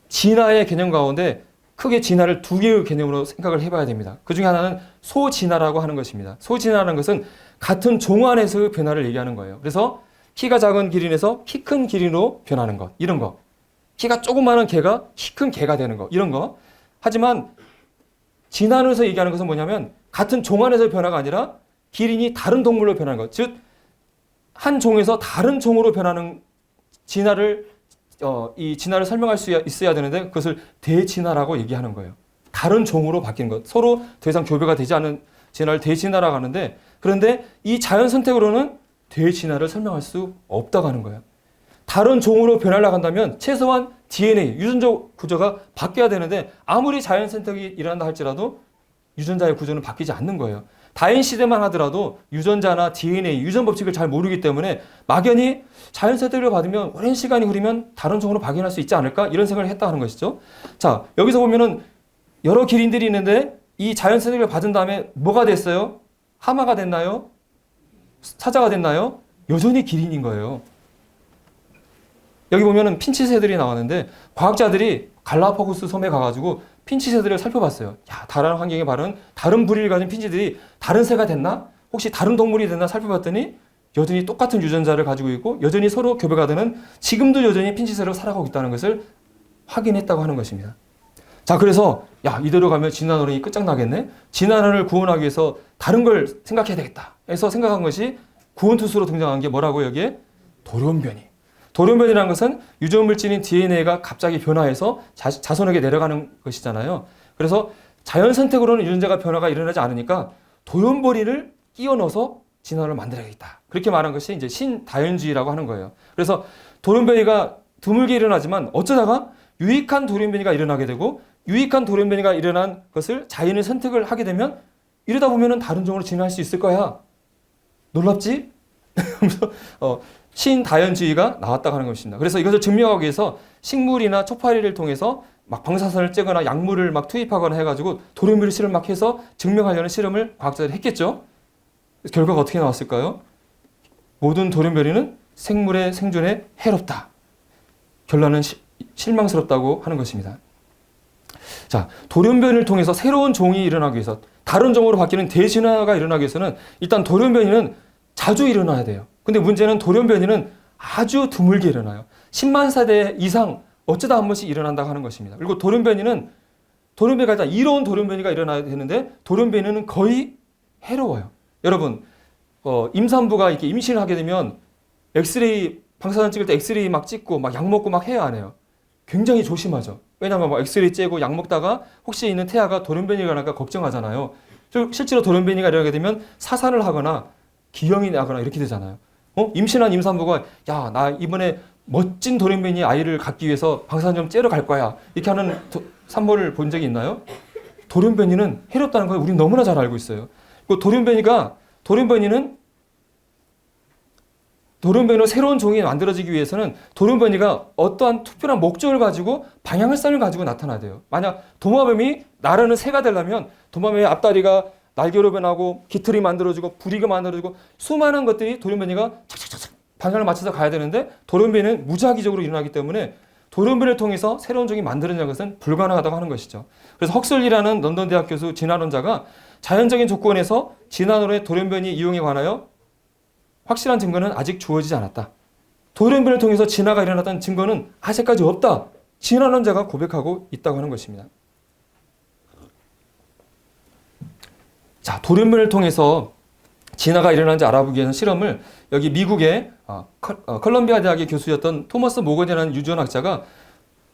진화의 개념 가운데 크게 진화를 두 개의 개념으로 생각을 해봐야 됩니다. 그 중에 하나는 소진화라고 하는 것입니다. 소진화라는 것은 같은 종 안에서의 변화를 얘기하는 거예요. 그래서 키가 작은 기린에서 키 큰 기린으로 변하는 것, 이런 거. 키가 조그마한 개가 키 큰 개가 되는 거, 이런 거. 하지만 진화론에서 얘기하는 것은 뭐냐면 같은 종 안에서의 변화가 아니라 기린이 다른 동물로 변하는 것. 즉, 한 종에서 다른 종으로 변하는 이 진화를 설명할 수 있어야 되는데 그것을 대진화라고 얘기하는 거예요. 다른 종으로 바뀌는 것. 서로 더 이상 교배가 되지 않은 진화를 대진화라고 하는데 그런데 이 자연 선택으로는 대진화를 설명할 수 없다고 하는 거예요. 다른 종으로 변하려고 한다면 최소한 DNA, 유전적 구조가 바뀌어야 되는데 아무리 자연 선택이 일어난다 할지라도 유전자의 구조는 바뀌지 않는 거예요. 다윈 시대만 하더라도 유전자나 DNA, 유전 법칙을 잘 모르기 때문에 막연히 자연 선택을 받으면 오랜 시간이 흐르면 다른 종으로 발견할 수 있지 않을까? 이런 생각을 했다 하는 것이죠. 자, 여기서 보면은 여러 기린들이 있는데 이 자연 선택을 받은 다음에 뭐가 됐어요? 하마가 됐나요? 사자가 됐나요? 여전히 기린인 거예요. 여기 보면은 핀치새들이 나왔는데 과학자들이 갈라파고스 섬에 가가지고 핀치새들을 살펴봤어요. 야, 다른 환경에 바른 다른 부리를 가진 핀치들이 다른 새가 됐나? 혹시 다른 동물이 됐나 살펴봤더니 여전히 똑같은 유전자를 가지고 있고 여전히 서로 교배가 되는 지금도 여전히 핀치새로 살아가고 있다는 것을 확인했다고 하는 것입니다. 자, 그래서 야, 이대로 가면 진화론이 끝장나겠네. 진화론을 구원하기 위해서 다른 걸 생각해야 되겠다 해서 생각한 것이 구원투수로 등장한 게 뭐라고 여기에? 돌연변이. 돌연변이라는 것은 유전물질인 DNA가 갑자기 변화해서 자손에게 내려가는 것이잖아요. 그래서 자연 선택으로는 유전자가 변화가 일어나지 않으니까 돌연변이를 끼워 넣어서 진화를 만들어야겠다. 그렇게 말한 것이 이제 신다연주의라고 하는 거예요. 그래서 돌연변이가 드물게 일어나지만 어쩌다가 유익한 돌연변이가 일어나게 되고 유익한 돌연변이가 일어난 것을 자연이 선택을 하게 되면 이러다 보면은 다른 종으로 진화할 수 있을 거야. 놀랍지? 신다연주의가 나왔다고 하는 것입니다. 그래서 이것을 증명하기 위해서 식물이나 초파리를 통해서 막 방사선을 쬐거나 약물을 막 투입하거나 해가지고 돌연변이 실험 막 해서 증명하려는 실험을 과학자들이 했겠죠. 결과가 어떻게 나왔을까요? 모든 돌연변이는 생물의 생존에 해롭다. 결론은 실망스럽다고 하는 것입니다. 자, 돌연변이를 통해서 새로운 종이 일어나기 위해서 다른 종으로 바뀌는 대진화가 일어나기 위해서는 일단 돌연변이는 자주 일어나야 돼요. 근데 문제는 돌연변이는 아주 드물게 일어나요. 10만 세대 이상 어쩌다 한 번씩 일어난다고 하는 것입니다. 그리고 돌연변이가 일단 이로운 돌연변이가 일어나야 되는데 돌연변이는 거의 해로워요. 여러분, 임산부가 이렇게 임신을 하게 되면 엑스레이, 방사선 찍을 때 엑스레이 막 찍고 막 약 먹고 막 해야 안 해요. 굉장히 조심하죠. 왜냐하면 막 엑스레이 째고 약 먹다가 혹시 있는 태아가 돌연변이가 날까 걱정하잖아요. 실제로 돌연변이가 일어나게 되면 사산을 하거나 기형이 나거나 이렇게 되잖아요. 임신한 임산부가 야, 나 이번에 멋진 돌연변이 아이를 갖기 위해서 방사선 좀 째러 갈 거야. 이렇게 하는 산모를 본 적이 있나요? 돌연변이는 해롭다는 걸 우리는 너무나 잘 알고 있어요. 그 돌연변이로 새로운 종이 만들어지기 위해서는 돌연변이가 어떠한 특별한 목적을 가지고 방향성을 가지고 나타나야 돼요. 만약 도마뱀이 나르는 새가 되려면 도마뱀의 앞다리가 날개로 변하고 깃털이 만들어지고 부리가 만들어지고 수많은 것들이 돌연변이가 착착착착 방향을 맞춰서 가야 되는데 돌연변이는 무작위적으로 일어나기 때문에 돌연변이를 통해서 새로운 종이 만들어지는 것은 불가능하다고 하는 것이죠. 그래서 헉슬리라는 런던 대학 교수 진화론자가 자연적인 조건에서 진화론의 돌연변이 이용에 관하여 확실한 증거는 아직 주어지지 않았다. 돌연변이를 통해서 진화가 일어났다는 증거는 아직까지 없다. 진화론자가 고백하고 있다고 하는 것입니다. 자, 돌연변이를 통해서 진화가 일어난지 알아보기 위해서 실험을 여기 미국의 컬럼비아 대학의 교수였던 토머스 모건이라는 유전학자가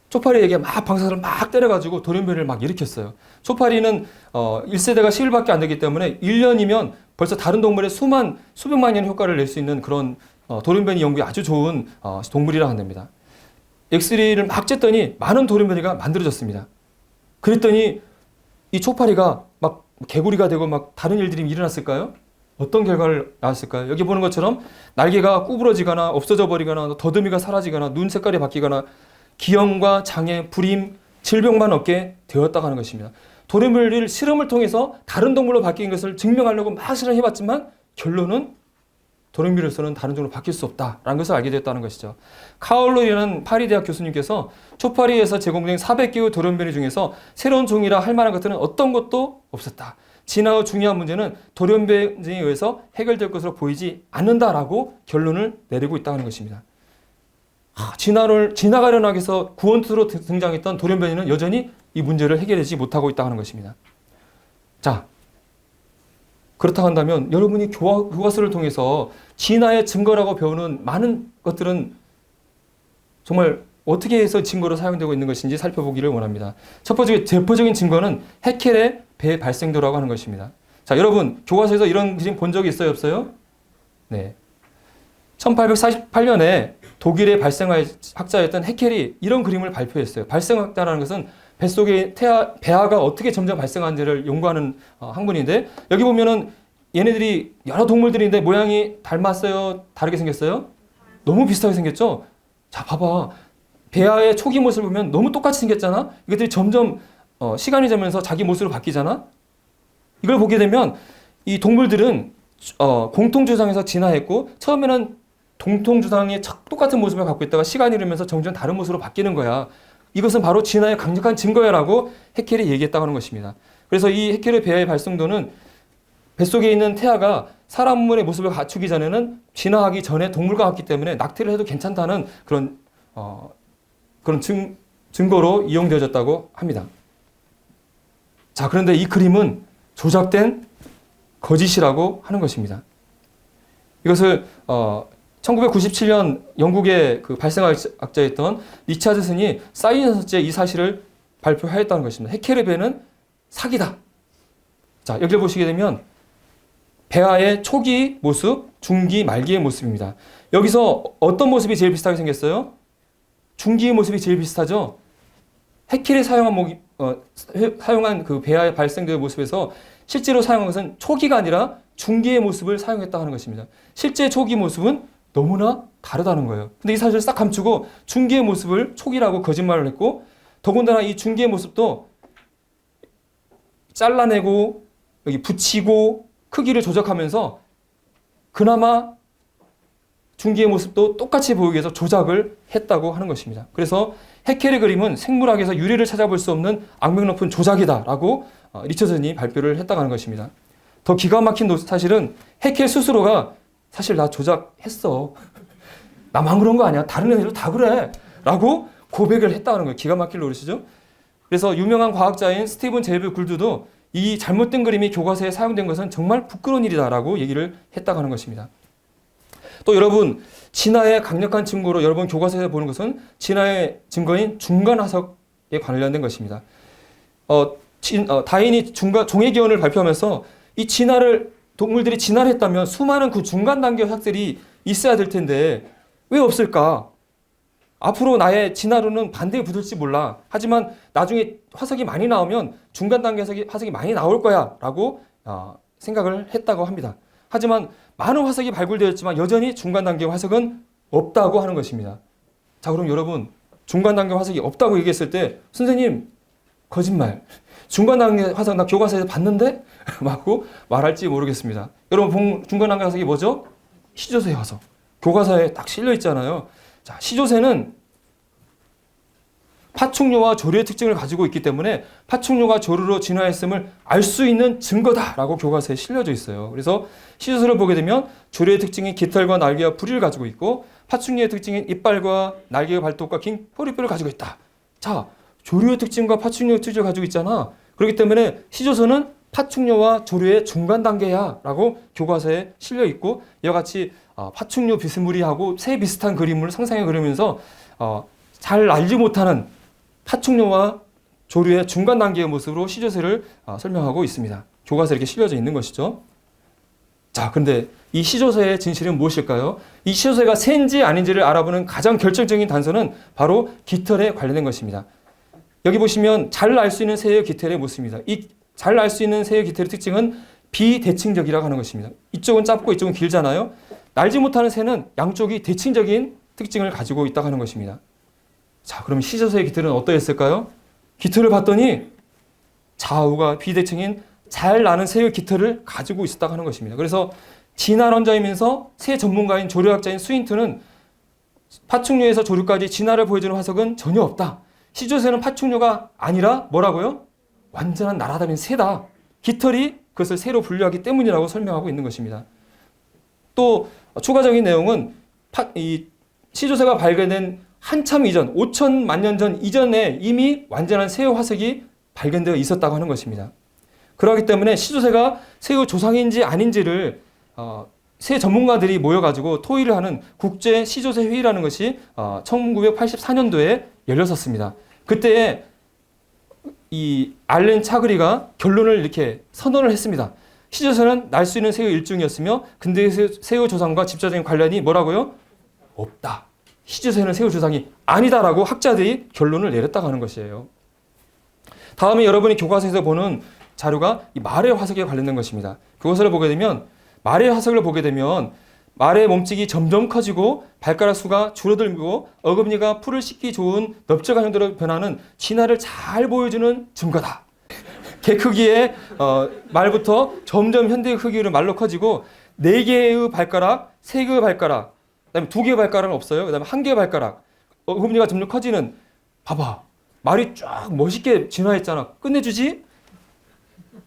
초파리에게 막 방사선을 막 때려가지고 돌연변이를 막 일으켰어요. 초파리는 1세대가 10일밖에 안 되기 때문에 1년이면 벌써 다른 동물의 수백만 년 효과를 낼 수 있는 그런 돌연변이 연구에 아주 좋은 동물이라 한답니다. 엑스레이를 막 쬐더니 많은 돌연변이가 만들어졌습니다. 그랬더니 이 초파리가 막 개구리가 되고 막 다른 일들이 일어났을까요? 어떤 결과를 나왔을까요? 여기 보는 것처럼 날개가 구부러지거나 없어져 버리거나 더듬이가 사라지거나 눈 색깔이 바뀌거나 기형과 장애, 불임, 질병만 얻게 되었다고 하는 것입니다. 돌연변이를 실험을 통해서 다른 동물로 바뀐 것을 증명하려고 막 실험해봤지만 결론은 돌연변이로서는 다른 종으로 바뀔 수 없다라는 것을 알게 되었다는 것이죠. 카울로이라는 파리 대학 교수님께서 초파리에서 제공된 400개의 돌연변이 중에서 새로운 종이라 할 만한 것들은 어떤 것도 없었다. 진화의 중요한 문제는 돌연변이에 의해서 해결될 것으로 보이지 않는다라고 결론을 내리고 있다는 것입니다. 진화가 일어나기 위해서 구원투로 등장했던 돌연변이는 여전히 이 문제를 해결하지 못하고 있다는 것입니다. 자, 그렇다고 한다면 여러분이 교과서를 통해서 진화의 증거라고 배우는 많은 것들은 정말 어떻게 해서 증거로 사용되고 있는 것인지 살펴보기를 원합니다. 첫 번째 대표적인 증거는 해켈의 배 발생도라고 하는 것입니다. 자, 여러분 교과서에서 이런 그림 본 적이 있어요, 없어요? 네. 1848년에 독일의 발생학자였던 해켈이 이런 그림을 발표했어요. 발생학자라는 것은 뱃속에 배아가 어떻게 점점 발생하는지를 연구하는 학문인데 여기 보면은 얘네들이 여러 동물들인데 모양이 닮았어요? 다르게 생겼어요? 너무 비슷하게 생겼죠? 자, 봐봐. 배아의 초기 모습을 보면 너무 똑같이 생겼잖아? 이것들이 점점 시간이 지나면서 자기 모습으로 바뀌잖아? 이걸 보게 되면 이 동물들은 공통주상에서 진화했고 처음에는 동통주상의 똑같은 모습을 갖고 있다가 시간이 흐르면서 점점 다른 모습으로 바뀌는 거야. 이것은 바로 진화의 강력한 증거야라고 해켈이 얘기했다고 하는 것입니다. 그래서 이 해켈의 배아의 발생도는 뱃속에 있는 태아가 사람의 모습을 갖추기 전에는 진화하기 전에 동물과 같기 때문에 낙태를 해도 괜찮다는 그런 증거로 이용되어졌다고 합니다. 자, 그런데 이 그림은 조작된 거짓이라고 하는 것입니다. 이것을 1997년 영국의 그 발생학자였던 리차드슨이 사이언스지에 이 사실을 발표하였다는 것입니다. 해켈의 배는 사기다. 자, 여기를 보시게 되면 배아의 초기 모습, 중기, 말기의 모습입니다. 여기서 어떤 모습이 제일 비슷하게 생겼어요? 중기의 모습이 제일 비슷하죠? 해켈이 사용한 그 배아의 발생된 모습에서 실제로 사용한 것은 초기가 아니라 중기의 모습을 사용했다고 하는 것입니다. 실제 초기 모습은 너무나 다르다는 거예요. 근데 이 사실을 싹 감추고 중기의 모습을 초기라고 거짓말을 했고, 더군다나 이 중기의 모습도 잘라내고 여기 붙이고 크기를 조작하면서 그나마 중기의 모습도 똑같이 보이기 위해서 조작을 했다고 하는 것입니다. 그래서 해켈의 그림은 생물학에서 유래를 찾아볼 수 없는 악명 높은 조작이다라고 리처슨이 발표를 했다고 하는 것입니다. 더 기가 막힌 사실은 해켈 스스로가 사실 나 조작했어. 나만 그런 거 아니야. 다른 애들도 다 그래. 라고 고백을 했다는 거예요. 기가 막힐 노릇이죠. 그래서 유명한 과학자인 스티븐 제이브 굴드도 이 잘못된 그림이 교과서에 사용된 것은 정말 부끄러운 일이다라고 얘기를 했다고 하는 것입니다. 또 여러분, 진화의 강력한 증거로 여러분 교과서에서 보는 것은 진화의 증거인 중간 화석에 관련된 것입니다. 다윈이 종의 기원을 발표하면서 이 동물들이 진화를 했다면 수많은 그 중간 단계 화석들이 있어야 될 텐데 왜 없을까? 앞으로 나의 진화론은 반대에 붙을지 몰라. 하지만 나중에 화석이 많이 나오면 중간 단계 화석이 많이 나올 거야 라고 생각을 했다고 합니다. 하지만 많은 화석이 발굴되었지만 여전히 중간 단계 화석은 없다고 하는 것입니다. 자, 그럼 여러분, 중간 단계 화석이 없다고 얘기했을 때 선생님 거짓말, 중간 단계 화석 나 교과서에서 봤는데? 라고 말할지 모르겠습니다. 여러분, 중간 단계 화석이 뭐죠? 시조새 화석. 교과서에 딱 실려 있잖아요. 자, 시조새는 파충류와 조류의 특징을 가지고 있기 때문에 파충류가 조류로 진화했음을 알 수 있는 증거다라고 교과서에 실려져 있어요. 그래서 시조새를 보게 되면 조류의 특징인 깃털과 날개와 부리를 가지고 있고 파충류의 특징인 이빨과 날개와 발톱과 긴 포리뼈를 가지고 있다. 자, 조류의 특징과 파충류의 특징을 가지고 있잖아. 그렇기 때문에 시조새는 파충류와 조류의 중간 단계야 라고 교과서에 실려 있고, 이와 같이 파충류 비스무리하고 새 비슷한 그림을 상상해 그리면서 잘 알지 못하는 파충류와 조류의 중간 단계의 모습으로 시조새를 설명하고 있습니다. 교과서에 이렇게 실려져 있는 것이죠. 자, 근데 이 시조새의 진실은 무엇일까요? 이 시조새가 새인지 아닌지를 알아보는 가장 결정적인 단서는 바로 깃털에 관련된 것입니다. 여기 보시면 잘 알 수 있는 새의 깃털의 모습입니다. 이 잘 알 수 있는 새의 깃털의 특징은 비대칭적이라고 하는 것입니다. 이쪽은 짧고 이쪽은 길잖아요. 날지 못하는 새는 양쪽이 대칭적인 특징을 가지고 있다고 하는 것입니다. 자, 그럼 시조새의 깃털은 어떠했을까요? 깃털을 봤더니 좌우가 비대칭인 잘 나는 새의 깃털을 가지고 있었다고 하는 것입니다. 그래서 진화론자이면서 새 전문가인 조류학자인 스윈트는 파충류에서 조류까지 진화를 보여주는 화석은 전혀 없다. 시조새는 파충류가 아니라 뭐라고요? 완전한 날아다니는 새다. 깃털이 그것을 새로 분류하기 때문이라고 설명하고 있는 것입니다. 또 추가적인 내용은 이 시조새가 발견된 한참 이전, 5천만 년 전 이전에 이미 완전한 새의 화석이 발견되어 있었다고 하는 것입니다. 그렇기 때문에 시조새가 새의 조상인지 아닌지를 새 전문가들이 모여가지고 토의를 하는 국제 시조새 회의라는 것이 1984년도에 열렸었습니다. 그때 이 알렌 차그리가 결론을 이렇게 선언을 했습니다. 시조새는 날 수 있는 새의 일종이었으며 근대의 새의 조상과 직접적인 관련이 뭐라고요? 없다. 시조새는 새의 조상이 아니다라고 학자들이 결론을 내렸다고 하는 것이에요. 다음에 여러분이 교과서에서 보는 자료가 이 말의 화석에 관련된 것입니다. 교과서를 보게 되면 말의 화석을 보게 되면 말의 몸집이 점점 커지고 발가락 수가 줄어들고 어금니가 풀을 씻기 좋은 넓적한 형태로 변하는 진화를 잘 보여주는 증거다. 개 크기의 말부터 점점 현대의 크기로 말로 커지고 4개의 발가락, 3개의 발가락, 그다음에 2개의 발가락은 없어요. 그다음에 1개의 발가락, 어금니가 점점 커지는. 봐봐, 말이 쫙 멋있게 진화했잖아. 끝내주지?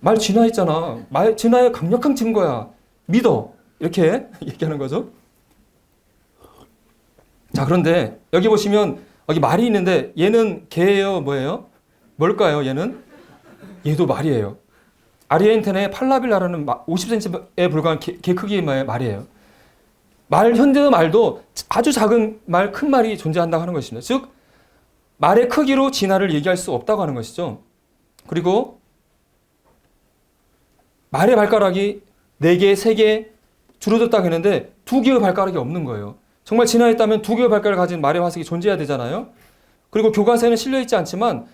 말 진화했잖아. 말 진화의 강력한 증거야. 믿어. 이렇게 얘기하는 거죠. 자, 그런데 여기 보시면 여기 말이 있는데 얘는 개예요, 뭐예요? 뭘까요? 얘도 말이에요. 아르헨티나의 팔라빌라라는 50cm에 불과한 개 크기의 말이에요. 현대의 말도 아주 작은 말, 큰 말이 존재한다고 하는 것입니다. 즉 말의 크기로 진화를 얘기할 수 없다고 하는 것이죠. 그리고 말의 발가락이 4개, 3개 줄어들었다고 했는데 2개의 발가락이 없는 거예요. 정말 진화했다면 2개의 발가락을 가진 말의 화석이 존재해야 되잖아요. 그리고 교과서에는 실려있지 않지만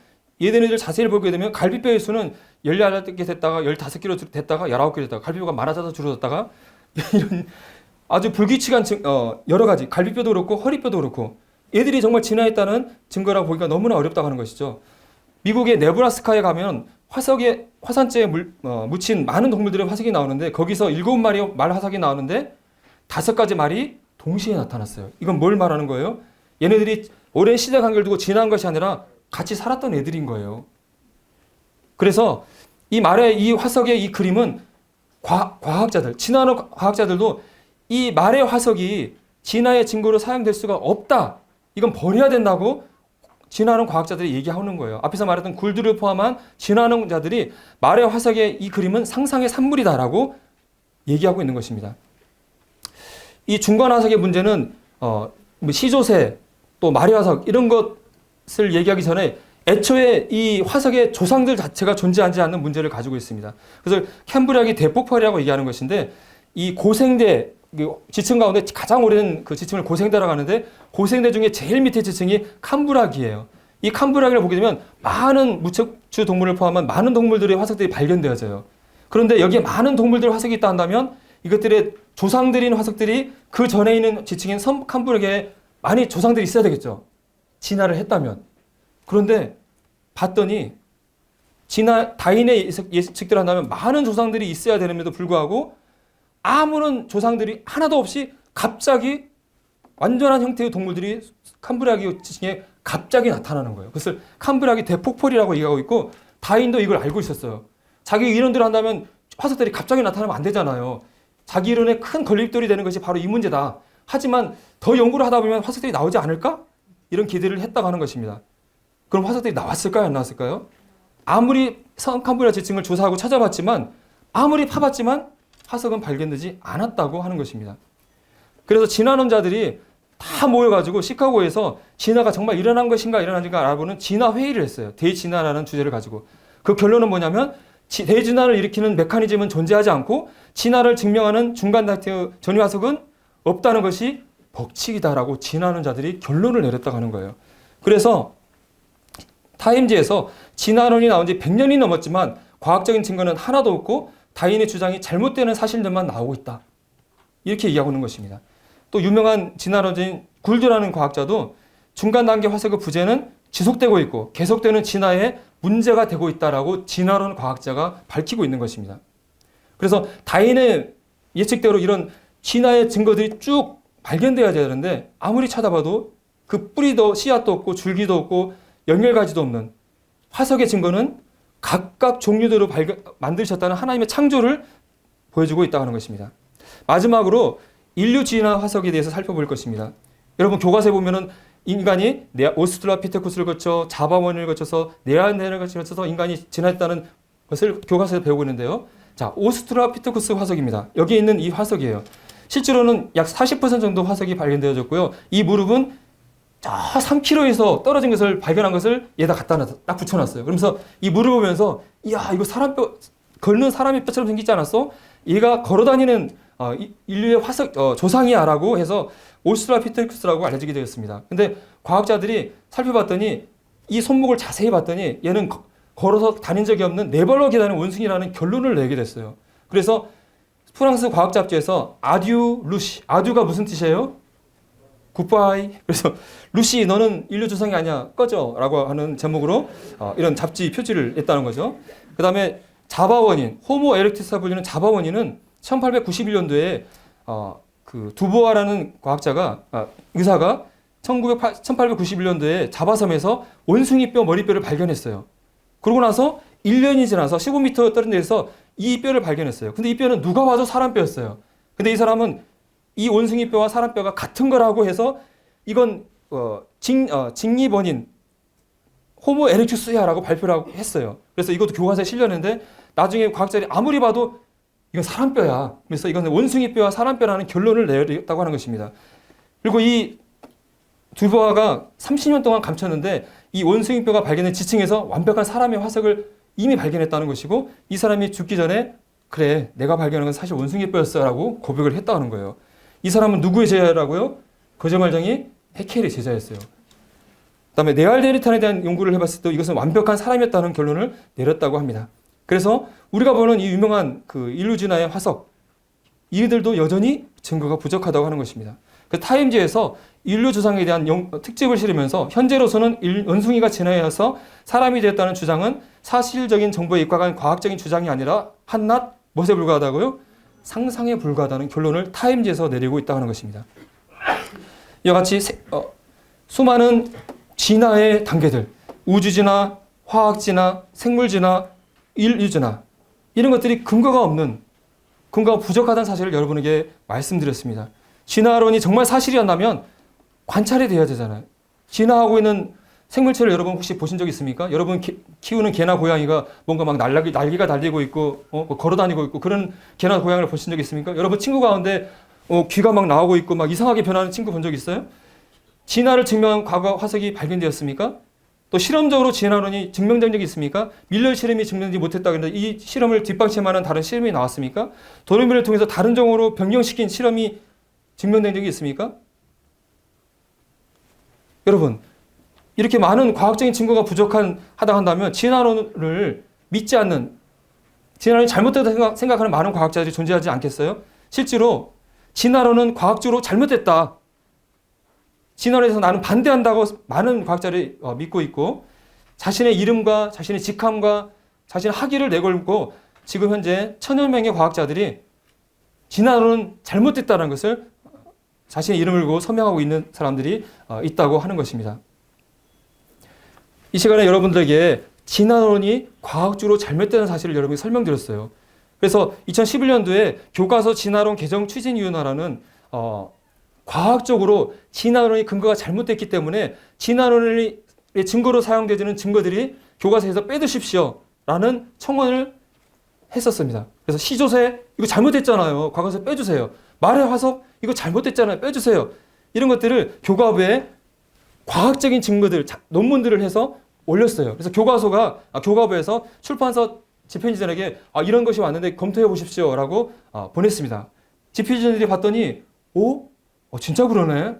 얘네들 자세히 보게 되면 갈비뼈의 수는 18개 됐다가 15개로 됐다가 19개 됐다가 갈비뼈가 많아져서 줄어들었다가 이런 아주 불규칙한 여러 가지 갈비뼈도 그렇고 허리뼈도 그렇고 얘들이 정말 진화했다는 증거라고 보기가 너무나 어렵다고 하는 것이죠. 미국의 네브라스카에 가면 화산재에 묻힌 많은 동물들의 화석이 나오는데 거기서 7마리 말 화석이 나오는데 5가지 말이 동시에 나타났어요. 이건 뭘 말하는 거예요? 얘네들이 오랜 시대 간격을 두고 진화한 것이 아니라 같이 살았던 애들인 거예요. 그래서 이 말의 이 화석의 이 그림은 과학자들, 진화하는 과학자들도 이 말의 화석이 진화의 증거로 사용될 수가 없다. 이건 버려야 된다고 진화하는 과학자들이 얘기하는 거예요. 앞에서 말했던 굴들을 포함한 진화하는 자들이 말의 화석의 이 그림은 상상의 산물이다라고 얘기하고 있는 것입니다. 이 중간 화석의 문제는 시조새 또 말의 화석 이런 것을 얘기하기 전에 애초에 이 화석의 조상들 자체가 존재하지 않는 문제를 가지고 있습니다. 그래서 캠브리아기 대폭발이라고 얘기하는 것인데 이 고생대 지층 가운데 가장 오래된 그 지층을 고생대라고 하는데 고생대 중에 제일 밑에 지층이 캄브라기예요. 이 캄브라기를 보게 되면 많은 무척추 동물을 포함한 많은 동물들의 화석들이 발견되어져요. 그런데 여기에 많은 동물들의 화석이 있다 한다면 이것들의 조상들인 화석들이 그 전에 있는 지층인 캄브라기에 많이 조상들이 있어야 되겠죠. 진화를 했다면. 그런데 봤더니 다인의 예측대로 한다면 많은 조상들이 있어야 되는데도 불구하고 아무런 조상들이 하나도 없이 갑자기 완전한 형태의 동물들이 캄브라기 지층에 갑자기 나타나는 거예요. 그것을 캄브라기 대폭발이라고 얘기하고 있고 다인도 이걸 알고 있었어요. 자기 이론대로 한다면 화석들이 갑자기 나타나면 안 되잖아요. 자기 이론에 큰 걸림돌이 되는 것이 바로 이 문제다. 하지만 더 연구를 하다 보면 화석들이 나오지 않을까? 이런 기대를 했다고 하는 것입니다. 그럼 화석들이 나왔을까요? 안 나왔을까요? 아무리 캄브리아 지층을 조사하고 찾아봤지만 아무리 파봤지만 화석은 발견되지 않았다고 하는 것입니다. 그래서 진화론자들이 다 모여가지고 시카고에서 진화가 정말 일어난 것인가 일어나는가 알아보는 진화회의를 했어요. 대진화라는 주제를 가지고. 그 결론은 뭐냐면 대진화를 일으키는 메커니즘은 존재하지 않고 진화를 증명하는 중간 다트 전위 화석은 없다는 것이 법칙이다라고 진화론자들이 결론을 내렸다고 하는 거예요. 그래서 타임지에서 진화론이 나온 지 100년이 넘었지만 과학적인 증거는 하나도 없고 다인의 주장이 잘못되는 사실들만 나오고 있다. 이렇게 얘기하고 있는 것입니다. 또 유명한 진화론자인 굴드라는 과학자도 중간 단계 화석의 부재는 지속되고 있고 계속되는 진화에 문제가 되고 있다라고 진화론 과학자가 밝히고 있는 것입니다. 그래서 다인의 예측대로 이런 진화의 증거들이 쭉 발견돼야 되는데 아무리 찾아봐도 그 뿌리도 씨앗도 없고 줄기도 없고 연결가지도 없는 화석의 증거는 각각 종류대로 만드셨다는 하나님의 창조를 보여주고 있다고 하는 것입니다. 마지막으로 인류 진화 화석에 대해서 살펴볼 것입니다. 여러분 교과서에 보면은 인간이 오스트랄로피테쿠스를 거쳐 자바원을 거쳐서 네안데르를 거쳐서 인간이 진화했다는 것을 교과서에서 배우고 있는데요. 자, 오스트랄로피테쿠스 화석입니다. 여기 있는 이 화석이에요. 실제로는 약 40% 정도 화석이 발견되어졌고요. 이 무릎은 저 3km에서 떨어진 것을 발견한 것을 얘다 갖다 딱 붙여놨어요. 그러면서 이 무릎을 보면서 이야 이거 사람뼈 걷는 사람의 뼈처럼 생기지 않았어? 얘가 걸어다니는 인류의 화석 조상이야라고 해서 오스트랄로피테쿠스라고 알려지게 되었습니다. 근데 과학자들이 살펴봤더니 이 손목을 자세히 봤더니 얘는 걸어서 다닌 적이 없는 네 발로 기다리는 원숭이라는 결론을 내게 됐어요. 그래서 프랑스 과학 잡지에서 아듀 루시, 아듀가 무슨 뜻이에요? 굿바이. 그래서 루시 너는 인류 조상이 아니야 꺼져라고 하는 제목으로 이런 잡지 표지를 냈다는 거죠. 그 다음에 자바원인 호모 에렉투스라 불리는 자바원인은 1891년도에 그 두보아라는 과학자가 의사가 1891년도에 자바섬에서 원숭이 뼈 머리뼈를 발견했어요. 그러고 나서 1년이 지나서 15m 떨어진 데서 이 뼈를 발견했어요. 근데 이 뼈는 누가 봐도 사람 뼈였어요. 근데 이 사람은 이 원숭이 뼈와 사람 뼈가 같은 거라고 해서 이건 직립원인 호모 에렉투스야라고 발표를 했어요. 그래서 이것도 교과서에 실렸는데 나중에 과학자들이 아무리 봐도 이건 사람뼈야. 그래서 이건 원숭이뼈와 사람뼈라는 결론을 내렸다고 하는 것입니다. 그리고 이 듀보아가 30년 동안 감췄는데 이 원숭이뼈가 발견된 지층에서 완벽한 사람의 화석을 이미 발견했다는 것이고 이 사람이 죽기 전에 그래 내가 발견한 건 사실 원숭이뼈였어 라고 고백을 했다는 거예요. 이 사람은 누구의 제자라고요? 거짓말쟁이 헤켈의 제자였어요. 그다음에 네알데르탄에 대한 연구를 해봤을 때 이것은 완벽한 사람이었다는 결론을 내렸다고 합니다. 그래서 우리가 보는 이 유명한 그 인류 진화의 화석 이들도 여전히 증거가 부족하다고 하는 것입니다. 그 타임지에서 인류 조상에 대한 특집을 실으면서 현재로서는 원숭이가 진화해서 사람이 되었다는 주장은 사실적인 정보에 입각한 과학적인 주장이 아니라 한낱 무엇에 불과하다고요? 상상에 불과하다는 결론을 타임지에서 내리고 있다고 하는 것입니다. 이와 같이 수많은 진화의 단계들, 우주진화, 화학진화, 생물진화, 인류진화 이런 것들이 근거가 없는, 근거가 부족하다는 사실을 여러분에게 말씀드렸습니다. 진화론이 정말 사실이었다면 관찰이 돼야 되잖아요. 진화하고 있는 생물체를 여러분 혹시 보신 적 있습니까? 여러분 키우는 개나 고양이가 뭔가 막 날개가 달리고 있고 걸어다니고 있고 그런 개나 고양이를 보신 적 있습니까? 여러분 친구 가운데 귀가 막 나오고 있고 막 이상하게 변하는 친구 본 적 있어요? 진화를 증명한 과거 화석이 발견되었습니까? 또 실험적으로 진화론이 증명된 적이 있습니까? 밀러 실험이 증명되지 못했다 그랬는데 이 실험을 뒷받침하는 다른 실험이 나왔습니까? 도르미를 통해서 다른 종으로 변경시킨 실험이 증명된 적이 있습니까? 여러분 이렇게 많은 과학적인 증거가 부족하다 한다면 진화론을 믿지 않는, 진화론이 잘못됐다고 생각하는 많은 과학자들이 존재하지 않겠어요? 실제로 진화론은 과학적으로 잘못됐다. 진화론에서 나는 반대한다고 많은 과학자들이 믿고 있고 자신의 이름과 자신의 직함과 자신의 학위를 내걸고 지금 현재 1000여 명의 과학자들이 진화론은 잘못됐다는 것을 자신의 이름을 걸고 서명하고 있는 사람들이 있다고 하는 것입니다. 이 시간에 여러분들에게 진화론이 과학적으로 잘못되는 사실을 여러분이 설명드렸어요. 그래서 2011년도에 교과서 진화론 개정 추진위원회라는 과학적으로 진화론의 근거가 잘못됐기 때문에 진화론의 증거로 사용되는 증거들이 교과서에서 빼두십시오 라는 청원을 했었습니다. 그래서 시조새 이거 잘못됐잖아요. 과거에서 빼주세요. 말의 화석 이거 잘못됐잖아요. 빼주세요. 이런 것들을 교과부에 과학적인 증거들, 논문들을 해서 올렸어요. 그래서 교과부에서 출판사 집행진들에게 이런 것이 왔는데 검토해 보십시오 라고 보냈습니다. 집행진들이 봤더니 진짜 그러네.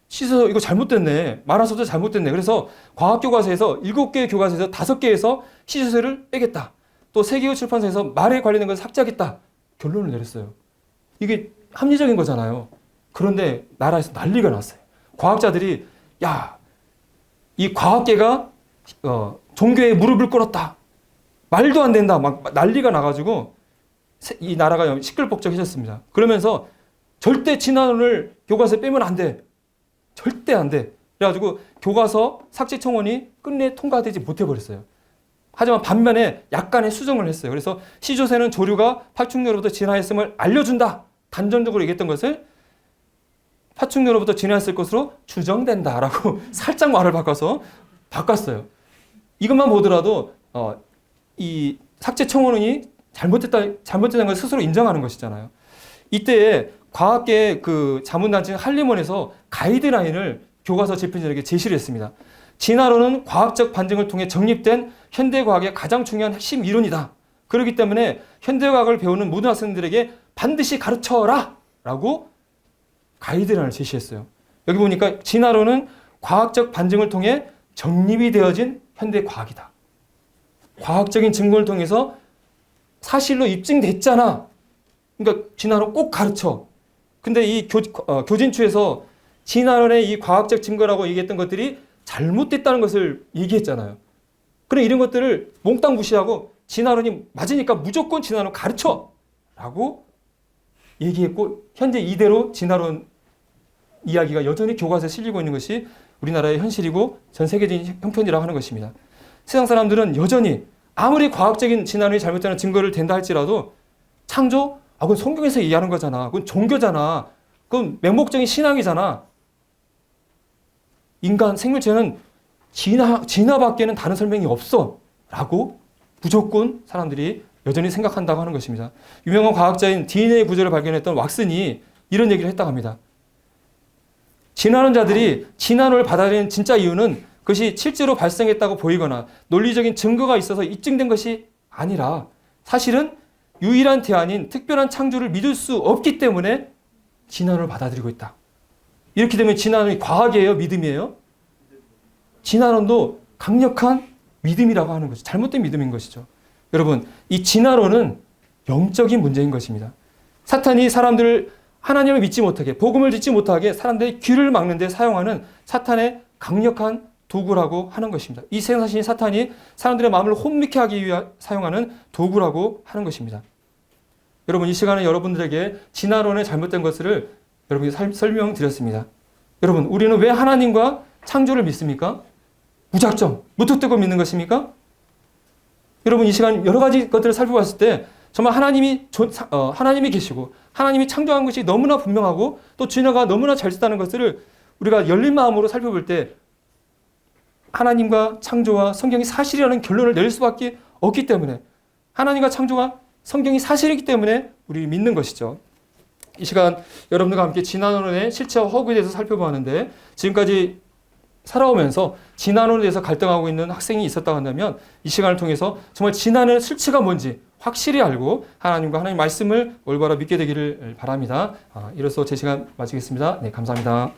시서 이거 잘못됐네. 말하서도 잘못됐네. 그래서 과학교과서에서 7개의 교과서에서 5개에서 시조새를 빼겠다. 또 3개의 출판사에서 말에 관련된 것을 삭제하겠다. 결론을 내렸어요. 이게 합리적인 거잖아요. 그런데 나라에서 난리가 났어요. 과학자들이 이 과학계가 종교에 무릎을 꿇었다. 말도 안 된다. 막 난리가 나가지고 이 나라가 시끌벅적해졌습니다. 그러면서 절대 진화론을 교과서에 빼면 안 돼. 절대 안 돼. 그래가지고 교과서 삭제 청원이 끝내 통과되지 못해버렸어요. 하지만 반면에 약간의 수정을 했어요. 그래서 시조새는 조류가 파충류로부터 진화했음을 알려준다. 단전적으로 얘기했던 것을 파충류로부터 진화했을 것으로 추정된다라고 살짝 말을 바꿨어요. 이것만 보더라도 이 삭제 청원이 잘못됐다는 걸 스스로 인정하는 것이잖아요. 이때에 과학계 그 자문단체 한림원에서 가이드라인을 교과서 집행진에게 제시를 했습니다. 진화론은 과학적 반증을 통해 정립된 현대과학의 가장 중요한 핵심 이론이다. 그렇기 때문에 현대과학을 배우는 모든 학생들에게 반드시 가르쳐라! 라고 가이드라인을 제시했어요. 여기 보니까 진화론은 과학적 반증을 통해 정립이 되어진 현대과학이다. 과학적인 증거를 통해서 사실로 입증됐잖아. 그러니까 진화론 꼭 가르쳐. 근데 이 교진추에서 진화론의 이 과학적 증거라고 얘기했던 것들이 잘못됐다는 것을 얘기했잖아요. 그래 이런 것들을 몽땅 무시하고 진화론이 맞으니까 무조건 진화론 가르쳐! 라고 얘기했고 현재 이대로 진화론 이야기가 여전히 교과서에 실리고 있는 것이 우리나라의 현실이고 전 세계적인 형편이라고 하는 것입니다. 세상 사람들은 여전히 아무리 과학적인 진화론이 잘못되는 증거를 댄다 할지라도 창조? 그건 성경에서 얘기하는 거잖아. 그건 종교잖아. 그건 맹목적인 신앙이잖아. 인간 생물체는 진화밖에는 다른 설명이 없어 라고 무조건 사람들이 여전히 생각한다고 하는 것입니다. 유명한 과학자인 DNA 구조를 발견했던 왁슨이 이런 얘기를 했다고 합니다. 진화론자들이 진화론을 받아들이는 진짜 이유는 그것이 실제로 발생했다고 보이거나 논리적인 증거가 있어서 입증된 것이 아니라 사실은 유일한 대안인 특별한 창조를 믿을 수 없기 때문에 진화론을 받아들이고 있다. 이렇게 되면 진화론이 과학이에요? 믿음이에요? 진화론도 강력한 믿음이라고 하는 것이죠. 잘못된 믿음인 것이죠. 여러분, 이 진화론은 영적인 문제인 것입니다. 사탄이 사람들을 하나님을 믿지 못하게, 복음을 듣지 못하게 사람들의 귀를 막는 데 사용하는 사탄의 강력한 도구라고 하는 것입니다. 이 세상신 사탄이 사람들의 마음을 혼미케 하기 위해 사용하는 도구라고 하는 것입니다. 여러분, 이 시간에 여러분들에게 진화론의 잘못된 것을 여러분이 설명드렸습니다. 여러분, 우리는 왜 하나님과 창조를 믿습니까? 무작정, 무턱대고 믿는 것입니까? 여러분, 이 시간 여러 가지 것들을 살펴봤을 때 정말 하나님이 계시고 하나님이 창조한 것이 너무나 분명하고 또 진화가 너무나 잘 됐다는 것을 우리가 열린 마음으로 살펴볼 때 하나님과 창조와 성경이 사실이라는 결론을 내릴 수밖에 없기 때문에 하나님과 창조가 성경이 사실이기 때문에 우리 믿는 것이죠. 이 시간 여러분들과 함께 진화론의 실체와 허구에 대해서 살펴보았는데 지금까지 살아오면서 진화론에 대해서 갈등하고 있는 학생이 있었다고 한다면 이 시간을 통해서 정말 진화론의 실체가 뭔지 확실히 알고 하나님과 하나님 말씀을 올바로 믿게 되기를 바랍니다. 이로써 제 시간 마치겠습니다. 네, 감사합니다.